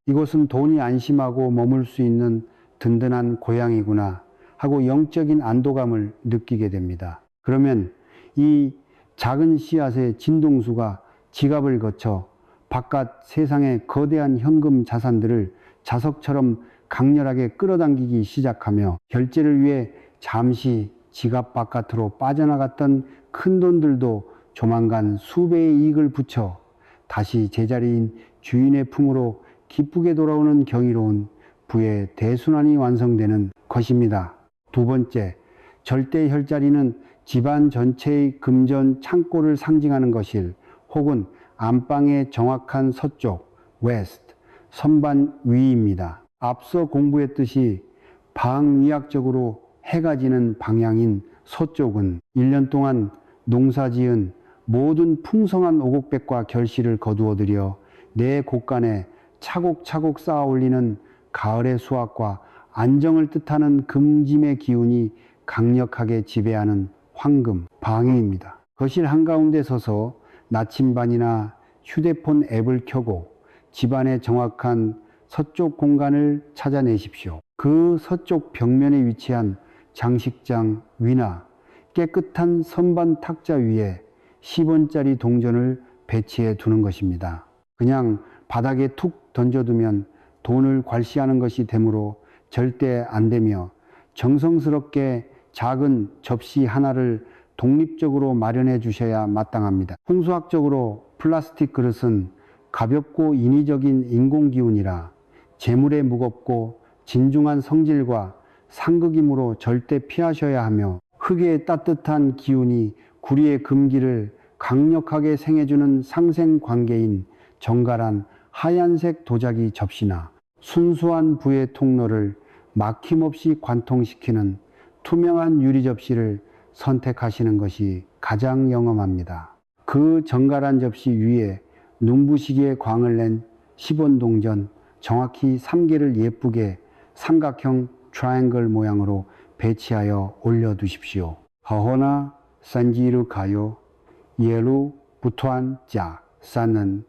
A: 이곳은 돈이 안심하고 머물 수 있는 든든한 고향이구나 하고 영적인 안도감을 느끼게 됩니다. 그러면 이 작은 씨앗의 진동수가 지갑을 거쳐 바깥 세상의 거대한 현금 자산들을 자석처럼 강렬하게 끌어당기기 시작하며 결제를 위해 잠시 지갑 바깥으로 빠져나갔던 큰 돈들도 조만간 수배의 이익을 붙여 다시 제자리인 주인의 품으로 기쁘게 돌아오는 경이로운 부의 대순환이 완성되는 것입니다. 두 번째, 절대 혈자리는 집안 전체의 금전 창고를 상징하는 것일 혹은 안방의 정확한 서쪽, 웨스트, 선반 위입니다. 앞서 공부했듯이 방위학적으로 해가 지는 방향인 서쪽은 1년 동안 농사지은 모든 풍성한 오곡백과 결실을 거두어들여 내 곳간에 차곡차곡 쌓아 올리는 가을의 수확과 안정을 뜻하는 금짐의 기운이 강력하게 지배하는 황금, 방위입니다. 거실 한가운데 서서 나침반이나 휴대폰 앱을 켜고 집안의 정확한 서쪽 공간을 찾아내십시오. 그 서쪽 벽면에 위치한 장식장 위나 깨끗한 선반 탁자 위에 10원짜리 동전을 배치해 두는 것입니다. 그냥 바닥에 툭 던져두면 돈을 괄시하는 것이 되므로 절대 안 되며 정성스럽게 작은 접시 하나를 독립적으로 마련해 주셔야 마땅합니다. 풍수학적으로 플라스틱 그릇은 가볍고 인위적인 인공기운이라 재물에 무겁고 진중한 성질과 상극이므로 절대 피하셔야 하며 흙의 따뜻한 기운이 구리의 금기를 강력하게 생해주는 상생관계인 정갈한 하얀색 도자기 접시나 순수한 부의 통로를 막힘없이 관통시키는 투명한 유리 접시를 선택하시는 것이 가장 영험합니다. 그 정갈한 접시 위에 눈부시게 광을 낸 10원 동전 정확히 3개를 예쁘게 삼각형 트라이앵글 모양으로 배치하여 올려두십시오. 허호나 산지루 가요 예루 부투안 자 사는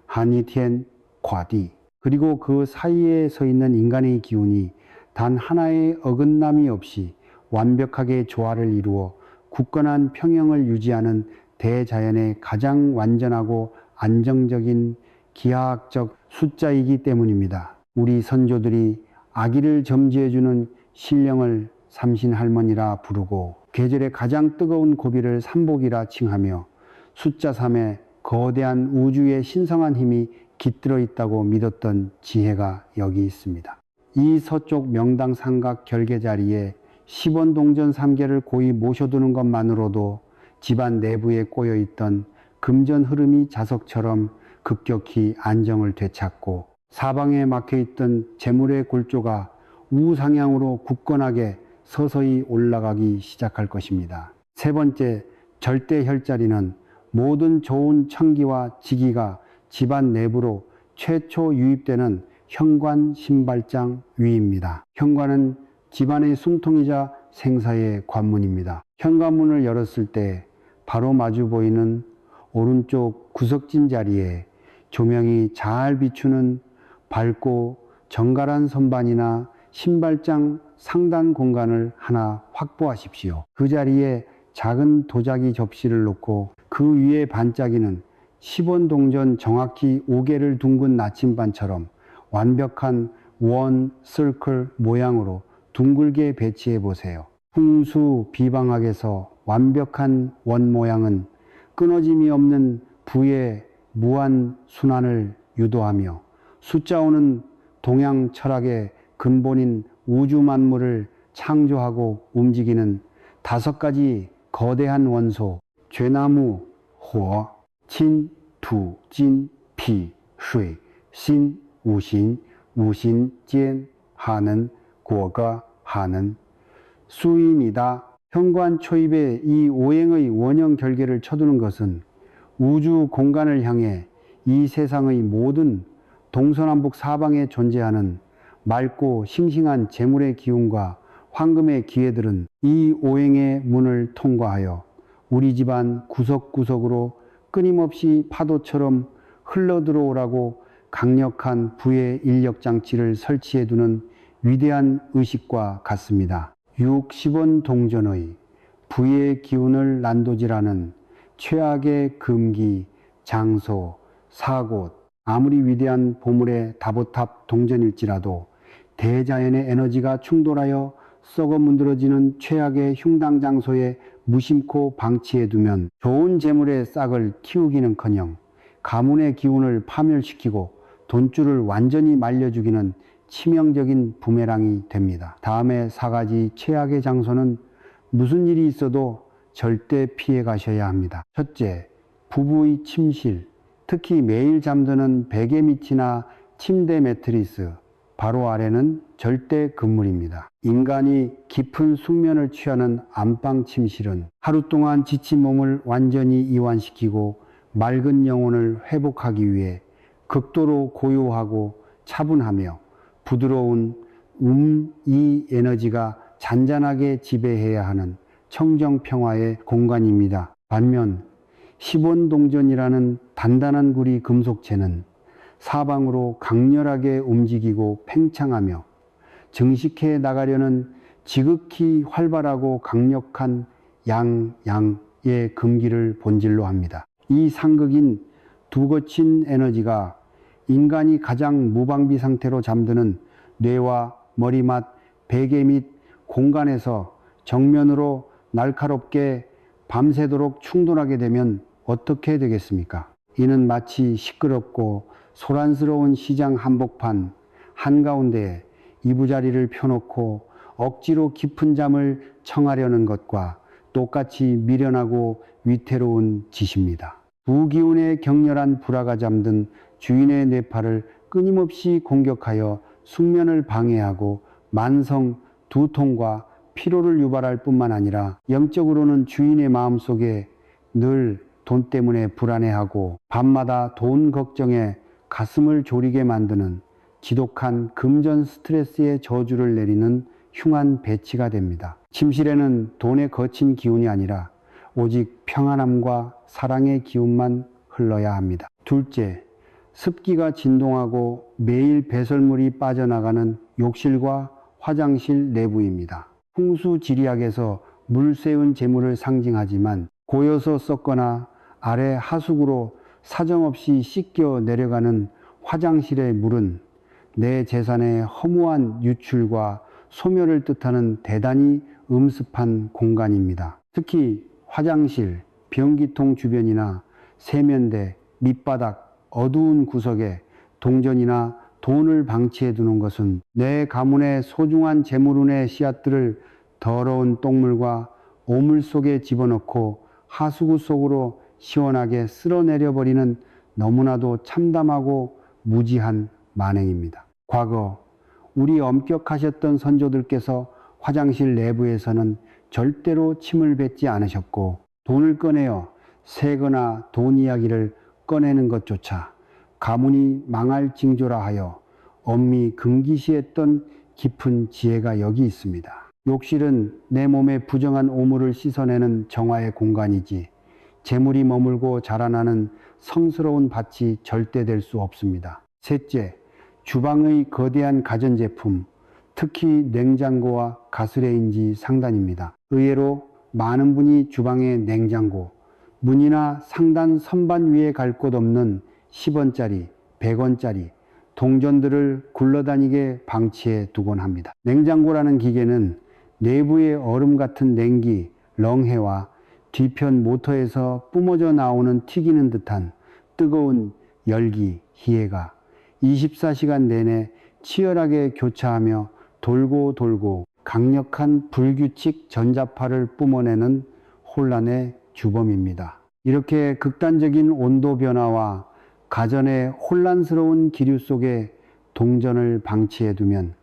A: 한이텐 과디. 그리고 그 사이에 서 있는 인간의 기운이 단 하나의 어긋남이 없이 완벽하게 조화를 이루어 굳건한 평형을 유지하는 대자연의 가장 완전하고 안정적인 기하학적 숫자이기 때문입니다. 우리 선조들이 아기를 점지해주는 신령을 삼신할머니라 부르고 계절의 가장 뜨거운 고비를 삼복이라 칭하며 숫자 3에 거대한 우주의 신성한 힘이 깃들어 있다고 믿었던 지혜가 여기 있습니다. 이 서쪽 명당 삼각 결계 자리에 10원 동전 3개를 고이 모셔두는 것만으로도 집안 내부에 꼬여있던 금전 흐름이 자석처럼 급격히 안정을 되찾고 사방에 막혀있던 재물의 골조가 우상향으로 굳건하게 서서히 올라가기 시작할 것입니다. 세 번째, 절대 혈자리는 모든 좋은 청기와 지기가 집안 내부로 최초 유입되는 현관 신발장 위입니다. 현관은 집안의 숨통이자 생사의 관문입니다. 현관문을 열었을 때 바로 마주 보이는 오른쪽 구석진 자리에 조명이 잘 비추는 밝고 정갈한 선반이나 신발장 상단 공간을 하나 확보하십시오. 그 자리에 작은 도자기 접시를 놓고 그 위에 반짝이는 10원 동전 정확히 5개를 둥근 나침반처럼 완벽한 원, 서클 모양으로 둥글게 배치해 보세요. 풍수 비방학에서 완벽한 원 모양은 끊어짐이 없는 부의 무한 순환을 유도하며 숫자오는 동양 철학의 근본인 우주 만물을 창조하고 움직이는 5가지 거대한 원소 죄나무, 호, 친, 투, 진, 피, 술, 신, 우신, 우신, 진, 하는, 고가, 하는 수입니다. 현관 초입에 이 오행의 원형 결계를 쳐두는 것은 우주 공간을 향해 이 세상의 모든 동서남북 사방에 존재하는 맑고 싱싱한 재물의 기운과 황금의 기회들은 이 오행의 문을 통과하여 우리 집안 구석구석으로 끊임없이 파도처럼 흘러들어오라고 강력한 부의 인력장치를 설치해두는 위대한 의식과 같습니다. 60원 동전의 부의 기운을 난도질하는 최악의 금기, 장소, 사곳, 아무리 위대한 보물의 다보탑 동전일지라도 대자연의 에너지가 충돌하여 썩어 문드러지는 최악의 흉당 장소에 무심코 방치해두면 좋은 재물의 싹을 키우기는커녕 가문의 기운을 파멸시키고 돈줄을 완전히 말려주기는 치명적인 부메랑이 됩니다. 다음에 4가지 최악의 장소는 무슨 일이 있어도 절대 피해 가셔야 합니다. 첫째, 부부의 침실, 특히 매일 잠드는 베개 밑이나 침대 매트리스, 바로 아래는 절대 금물입니다. 인간이 깊은 숙면을 취하는 안방 침실은 하루 동안 지친 몸을 완전히 이완시키고 맑은 영혼을 회복하기 위해 극도로 고요하고 차분하며 부드러운 이 에너지가 잔잔하게 지배해야 하는 청정평화의 공간입니다. 반면 10원 동전이라는 단단한 구리 금속체는 사방으로 강렬하게 움직이고 팽창하며 증식해 나가려는 지극히 활발하고 강력한 양의 금기를 본질로 합니다. 이 상극인 두 거친 에너지가 인간이 가장 무방비 상태로 잠드는 뇌와 머리맡, 베개 및 공간에서 정면으로 날카롭게 밤새도록 충돌하게 되면 어떻게 되겠습니까? 이는 마치 시끄럽고 소란스러운 시장 한복판 한가운데에 이부자리를 펴놓고 억지로 깊은 잠을 청하려는 것과 똑같이 미련하고 위태로운 짓입니다. 두 기운의 격렬한 불화가 잠든 주인의 뇌파를 끊임없이 공격하여 숙면을 방해하고 만성 두통과 피로를 유발할 뿐만 아니라 영적으로는 주인의 마음속에 늘 돈 때문에 불안해하고 밤마다 돈 걱정에 가슴을 졸이게 만드는 지독한 금전 스트레스의 저주를 내리는 흉한 배치가 됩니다. 침실에는 돈의 거친 기운이 아니라 오직 평안함과 사랑의 기운만 흘러야 합니다. 둘째, 습기가 진동하고 매일 배설물이 빠져나가는 욕실과 화장실 내부입니다. 풍수지리학에서 물세운 재물을 상징하지만 고여서 썩거나 아래 하수구로 사정없이 씻겨 내려가는 화장실의 물은 내 재산의 허무한 유출과 소멸을 뜻하는 대단히 음습한 공간입니다. 특히 화장실, 변기통 주변이나 세면대, 밑바닥, 어두운 구석에 동전이나 돈을 방치해 두는 것은 내 가문의 소중한 재물운의 씨앗들을 더러운 똥물과 오물 속에 집어넣고 하수구 속으로 시원하게 쓸어내려버리는 너무나도 참담하고 무지한 만행입니다. 과거 우리 엄격하셨던 선조들께서 화장실 내부에서는 절대로 침을 뱉지 않으셨고 돈을 꺼내어 세거나 돈 이야기를 꺼내는 것조차 가문이 망할 징조라 하여 엄히 금기시했던 깊은 지혜가 여기 있습니다. 욕실은 내 몸의 부정한 오물을 씻어내는 정화의 공간이지 재물이 머물고 자라나는 성스러운 밭이 절대 될 수 없습니다. 셋째, 주방의 거대한 가전제품, 특히 냉장고와 가스레인지 상단입니다. 의외로 많은 분이 주방의 냉장고, 문이나 상단 선반 위에 갈 곳 없는 10원짜리, 100원짜리 동전들을 굴러다니게 방치해 두곤 합니다. 냉장고라는 기계는 내부의 얼음 같은 냉기, 렁해와 뒤편 모터에서 뿜어져 나오는 튀기는 듯한 뜨거운 열기, 기해가 24시간 내내 치열하게 교차하며 돌고 돌고 강력한 불규칙 전자파를 뿜어내는 혼란의 주범입니다. 이렇게 극단적인 온도 변화와 가전의 혼란스러운 기류 속에 동전을 방치해 두면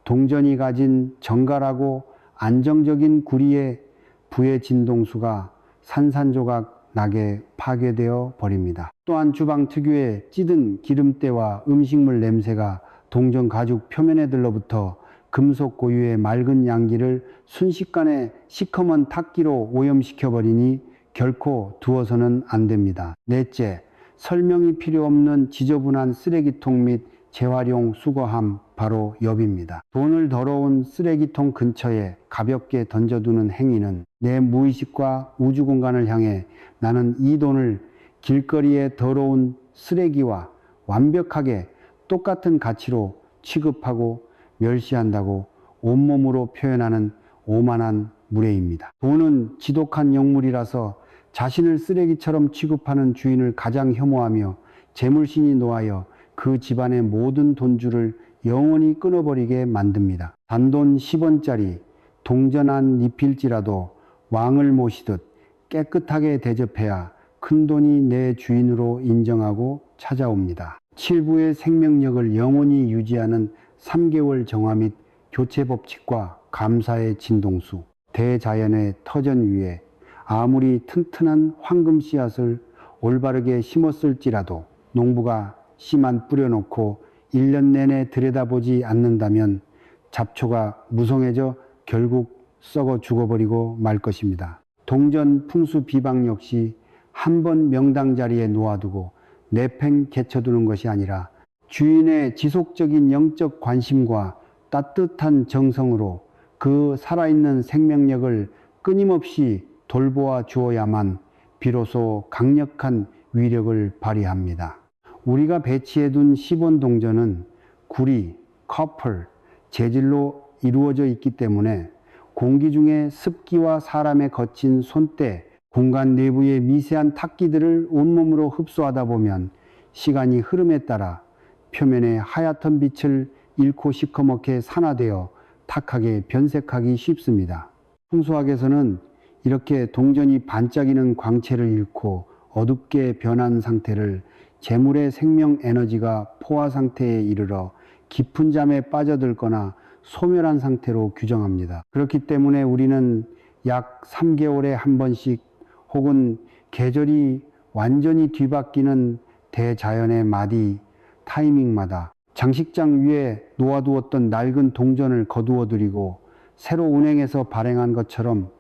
A: 동전이 가진 정갈하고 안정적인 구리의 부의 진동수가 산산조각 나게 파괴되어 버립니다. 또한 주방 특유의 찌든 기름때와 음식물 냄새가 동전 가죽 표면에 들러붙어 금속 고유의 맑은 양기를 순식간에 시커먼 탁기로 오염시켜버리니 결코 두어서는 안 됩니다. 넷째, 설명이 필요 없는 지저분한 쓰레기통 및 재활용 수거함 바로 옆입니다. 돈을 더러운 쓰레기통 근처에 가볍게 던져두는 행위는 내 무의식과 우주 공간을 향해 나는 이 돈을 길거리의 더러운 쓰레기와 완벽하게 똑같은 가치로 취급하고 멸시한다고 온몸으로 표현하는 오만한 무례입니다. 돈은 지독한 영물이라서 자신을 쓰레기처럼 취급하는 주인을 가장 혐오하며 재물신이 노하여 그 집안의 모든 돈줄을 영원히 끊어버리게 만듭니다. 단돈 10원짜리 동전 한 잎일지라도 왕을 모시듯 깨끗하게 대접해야 큰돈이 내 주인으로 인정하고 찾아옵니다. 칠부의 생명력을 영원히 유지하는 3개월 정화 및 교체 법칙과 감사의 진동수, 대자연의 터전 위에 아무리 튼튼한 황금 씨앗을 올바르게 심었을지라도 농부가 씨만 뿌려놓고 1년 내내 들여다보지 않는다면 잡초가 무성해져 결국 썩어 죽어버리고 말 것입니다. 동전 풍수 비방 역시 한 번 명당 자리에 놓아두고 내팽 개쳐두는 것이 아니라 주인의 지속적인 영적 관심과 따뜻한 정성으로 그 살아있는 생명력을 끊임없이 돌보아 주어야만 비로소 강력한 위력을 발휘합니다. 우리가 배치해둔 10원 동전은 구리, 커플, 재질로 이루어져 있기 때문에 공기 중에 습기와 사람의 거친 손때, 공간 내부의 미세한 탁기들을 온몸으로 흡수하다 보면 시간이 흐름에 따라 표면의 하얗던 빛을 잃고 시커멓게 산화되어 탁하게 변색하기 쉽습니다. 풍수학에서는 이렇게 동전이 반짝이는 광채를 잃고 어둡게 변한 상태를 재물의 생명 에너지가 포화 상태에 이르러 깊은 잠에 빠져들거나 소멸한 상태로 규정합니다. 그렇기 때문에 우리는 약 3개월에 한 번씩 혹은 계절이 완전히 뒤바뀌는 대자연의 마디 타이밍마다 장식장 위에 놓아두었던 낡은 동전을 거두어 드리고 새로 운행해서 발행한 것처럼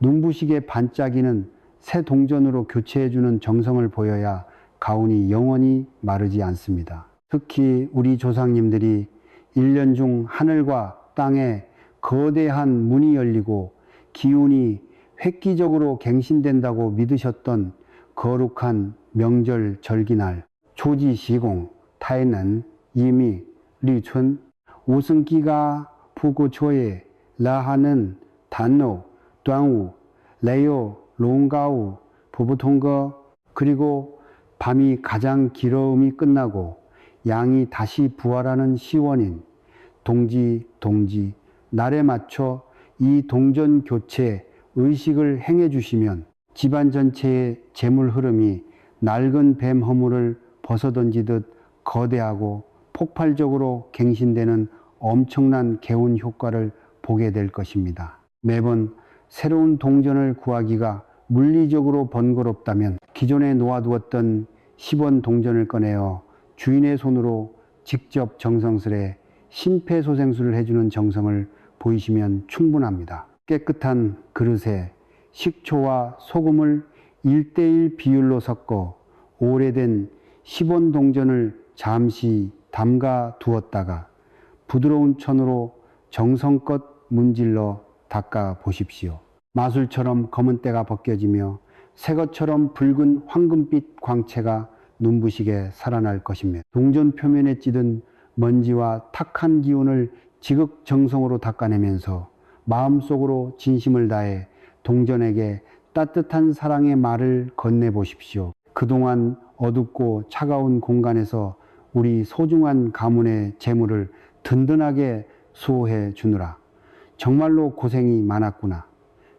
A: 눈부시게 반짝이는 새 동전으로 교체해주는 정성을 보여야 가운이 영원히 마르지 않습니다. 특히 우리 조상님들이 1년 중 하늘과 땅에 거대한 문이 열리고 기운이 획기적으로 갱신된다고 믿으셨던 거룩한 명절 절기날 초지시공 타이는 이미 리춘 우승기가 부고초에 라하는 단노端午 레요 롱가우 부부통거 그리고 밤이 가장 길어움이 끝나고 양이 다시 부활하는 시원인 동지 날에 맞춰 이 동전 교체 의식을 행해 주시면 집안 전체의 재물 흐름이 낡은 뱀 허물을 벗어던지듯 거대하고 폭발적으로 갱신되는 엄청난 개운 효과를 보게 될 것입니다. 매번 새로운 동전을 구하기가 물리적으로 번거롭다면 기존에 놓아두었던 10원 동전을 꺼내어 주인의 손으로 직접 정성스레 심폐소생술을 해주는 정성을 보이시면 충분합니다. 깨끗한 그릇에 식초와 소금을 1:1 비율로 섞어 오래된 10원 동전을 잠시 담가 두었다가 부드러운 천으로 정성껏 문질러 닦아 보십시오. 마술처럼 검은 때가 벗겨지며 새것처럼 붉은 황금빛 광채가 눈부시게 살아날 것입니다. 동전 표면에 찌든 먼지와 탁한 기운을 지극정성으로 닦아내면서 마음속으로 진심을 다해 동전에게 따뜻한 사랑의 말을 건네보십시오. 그동안 어둡고 차가운 공간에서 우리 소중한 가문의 재물을 든든하게 수호해 주느라 정말로 고생이 많았구나.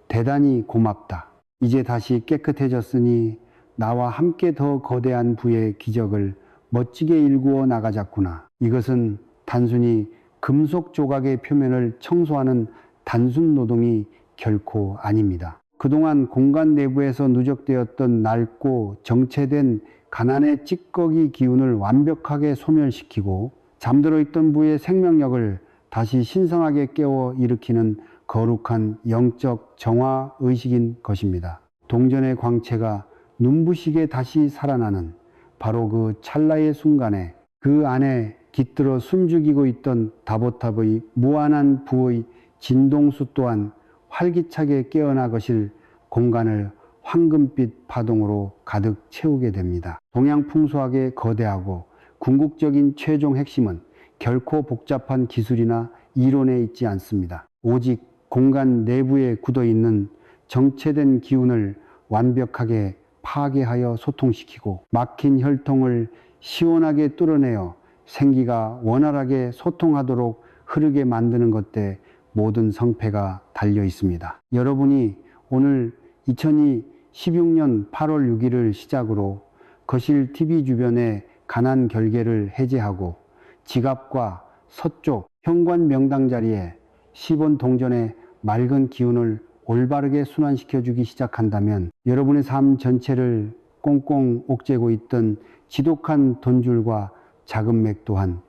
A: 대단히 고맙다. 이제 다시 깨끗해졌으니 나와 함께 더 거대한 부의 기적을 멋지게 일구어 나가자꾸나. 이것은 단순히 금속 조각의 표면을 청소하는 단순 노동이 결코 아닙니다. 그동안 공간 내부에서 누적되었던 낡고 정체된 가난의 찌꺼기 기운을 완벽하게 소멸시키고 잠들어 있던 부의 생명력을 다시 신성하게 깨워 일으키는 거룩한 영적 정화 의식인 것입니다. 동전의 광채가 눈부시게 다시 살아나는 바로 그 찰나의 순간에 그 안에 깃들어 숨죽이고 있던 다보탑의 무한한 부의 진동수 또한 활기차게 깨어나 것일 공간을 황금빛 파동으로 가득 채우게 됩니다. 동양 풍수학의 거대하고 궁극적인 최종 핵심은 결코 복잡한 기술이나 이론에 있지 않습니다. 오직 공간 내부에 굳어있는 정체된 기운을 완벽하게 파괴하여 소통시키고 막힌 혈통을 시원하게 뚫어내어 생기가 원활하게 소통하도록 흐르게 만드는 것에 모든 성패가 달려 있습니다. 여러분이 오늘 2016년 8월 6일을 시작으로 거실 TV 주변의 가난 결계를 해제하고 지갑과 서쪽 현관 명당 자리에 10원 동전의 맑은 기운을 올바르게 순환시켜주기 시작한다면 여러분의 삶 전체를 꽁꽁 옥죄고 있던 지독한 돈줄과 자금맥 또한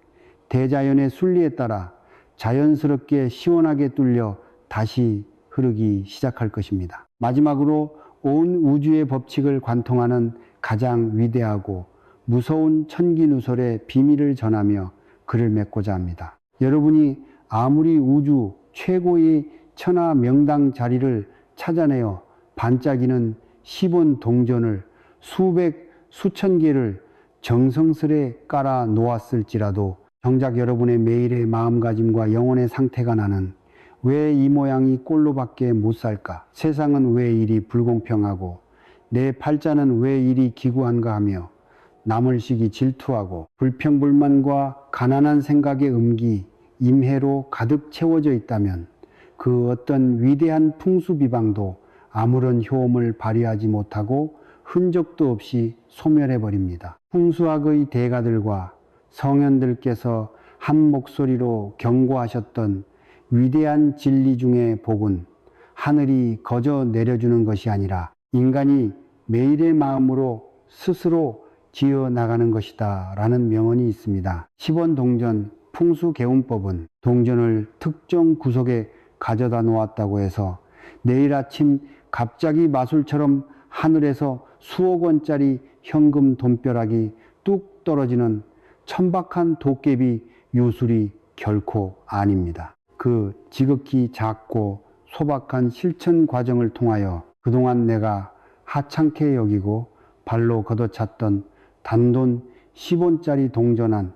A: 대자연의 순리에 따라 자연스럽게 시원하게 뚫려 다시 흐르기 시작할 것입니다. 마지막으로 온 우주의 법칙을 관통하는 가장 위대하고 무서운 천기누설의 비밀을 전하며 글을 맺고자 합니다. 여러분이 아무리 우주 최고의 천하 명당 자리를 찾아내어 반짝이는 10원 동전을 수백 수천 개를 정성스레 깔아 놓았을지라도 정작 여러분의 매일의 마음가짐과 영혼의 상태가 나는 왜 이 모양이 꼴로밖에 못 살까? 세상은 왜 이리 불공평하고 내 팔자는 왜 이리 기구한가 하며 남을 시기 질투하고 불평불만과 가난한 생각의 음기, 임해로 가득 채워져 있다면 그 어떤 위대한 풍수비방도 아무런 효험을 발휘하지 못하고 흔적도 없이 소멸해버립니다. 풍수학의 대가들과 성현들께서 한 목소리로 경고하셨던 위대한 진리 중의 복은 하늘이 거저 내려주는 것이 아니라 인간이 매일의 마음으로 스스로 지어 나가는 것이다 라는 명언이 있습니다. 10원 동전 풍수개운법은 동전을 특정 구석에 가져다 놓았다고 해서 내일 아침 갑자기 마술처럼 하늘에서 수억 원짜리 현금 돈벼락이 뚝 떨어지는 천박한 도깨비 유술이 결코 아닙니다. 그 지극히 작고 소박한 실천 과정을 통하여 그동안 내가 하찮게 여기고 발로 걷어찼던 단돈 10원짜리 동전한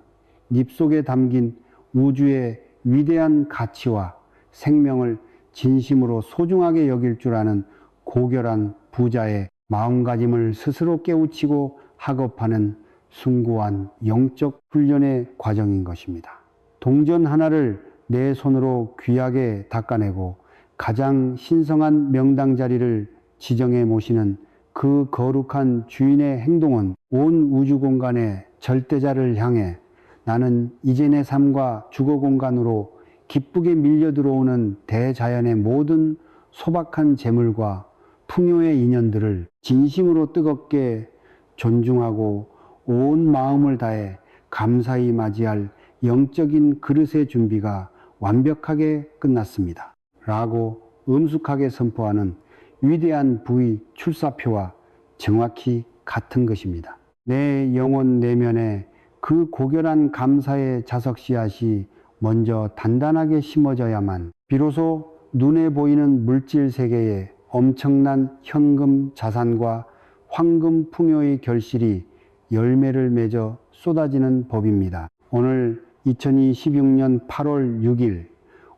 A: 잎 속에 담긴 우주의 위대한 가치와 생명을 진심으로 소중하게 여길 줄 아는 고결한 부자의 마음가짐을 스스로 깨우치고 학업하는 숭고한 영적 훈련의 과정인 것입니다. 동전 하나를 내 손으로 귀하게 닦아내고 가장 신성한 명당 자리를 지정해 모시는 그 거룩한 주인의 행동은 온 우주 공간의 절대자를 향해 나는 이제 내 삶과 주거 공간으로 기쁘게 밀려 들어오는 대자연의 모든 소박한 재물과 풍요의 인연들을 진심으로 뜨겁게 존중하고 온 마음을 다해 감사히 맞이할 영적인 그릇의 준비가 완벽하게 끝났습니다. 라고 엄숙하게 선포하는 위대한 부의 출사표와 정확히 같은 것입니다. 내 영혼 내면에 그 고결한 감사의 자석 씨앗이 먼저 단단하게 심어져야만 비로소 눈에 보이는 물질 세계에 엄청난 현금 자산과 황금 풍요의 결실이 열매를 맺어 쏟아지는 법입니다. 오늘 2026년 8월 6일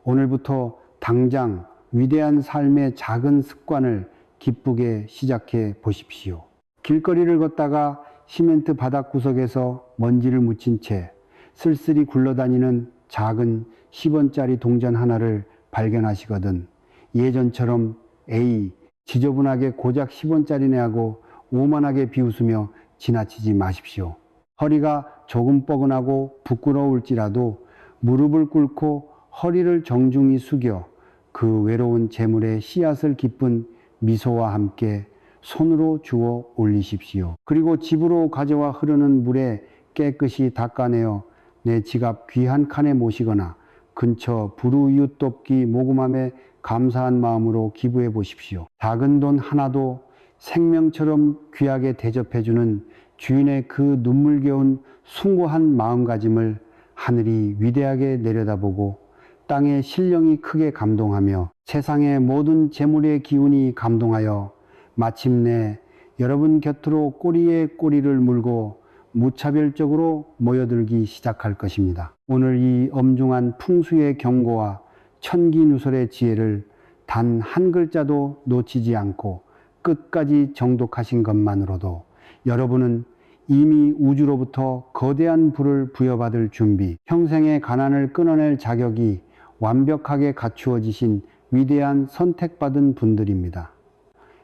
A: 오늘부터 당장 위대한 삶의 작은 습관을 기쁘게 시작해 보십시오. 길거리를 걷다가 시멘트 바닥 구석에서 먼지를 묻힌 채 쓸쓸히 굴러다니는 작은 10원짜리 동전 하나를 발견하시거든 예전처럼 에이 지저분하게 고작 10원짜리네 하고 오만하게 비웃으며 지나치지 마십시오. 허리가 조금 뻐근하고 부끄러울지라도 무릎을 꿇고 허리를 정중히 숙여 그 외로운 재물의 씨앗을 기쁜 미소와 함께 손으로 주워 올리십시오. 그리고 집으로 가져와 흐르는 물에 깨끗이 닦아내어 내 지갑 귀 한 칸에 모시거나 근처 불우이웃 돕기 모금함에 감사한 마음으로 기부해 보십시오. 작은 돈 하나도 생명처럼 귀하게 대접해주는 주인의 그 눈물겨운 숭고한 마음가짐을 하늘이 위대하게 내려다보고 땅의 신령이 크게 감동하며 세상의 모든 재물의 기운이 감동하여 마침내 여러분 곁으로 꼬리에 꼬리를 물고 무차별적으로 모여들기 시작할 것입니다. 오늘 이 엄중한 풍수의 경고와 천기누설의 지혜를 단 한 글자도 놓치지 않고 끝까지 정독하신 것만으로도 여러분은 이미 우주로부터 거대한 부를 부여받을 준비, 평생의 가난을 끊어낼 자격이 완벽하게 갖추어지신 위대한 선택받은 분들입니다.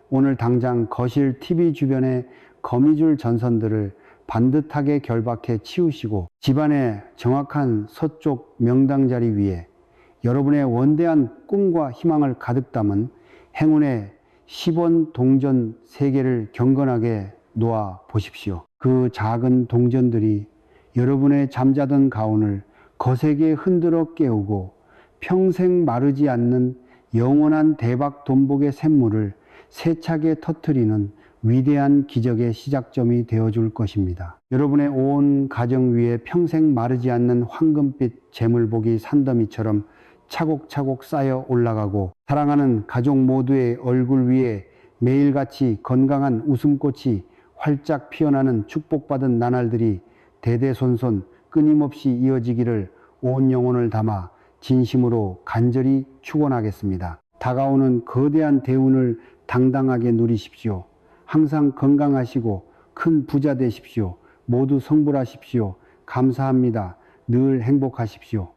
A: 오늘 당장 거실 TV 주변의 거미줄 전선들을 반듯하게 결박해 치우시고 집안의 정확한 서쪽 명당 자리 위에 여러분의 원대한 꿈과 희망을 가득 담은 행운의 10원 동전 3개를 경건하게 놓아 보십시오. 그 작은 동전들이 여러분의 잠자던 가운을 거세게 흔들어 깨우고 평생 마르지 않는 영원한 대박 돈복의 샘물을 세차게 터뜨리는 위대한 기적의 시작점이 되어줄 것입니다. 여러분의 온 가정 위에 평생 마르지 않는 황금빛 재물복이 산더미처럼 차곡차곡 쌓여 올라가고 사랑하는 가족 모두의 얼굴 위에 매일같이 건강한 웃음꽃이 활짝 피어나는 축복받은 나날들이 대대손손 끊임없이 이어지기를 온 영혼을 담아 진심으로 간절히 축원하겠습니다. 다가오는 거대한 대운을 당당하게 누리십시오. 항상 건강하시고 큰 부자 되십시오. 모두 성불하십시오. 감사합니다. 늘 행복하십시오.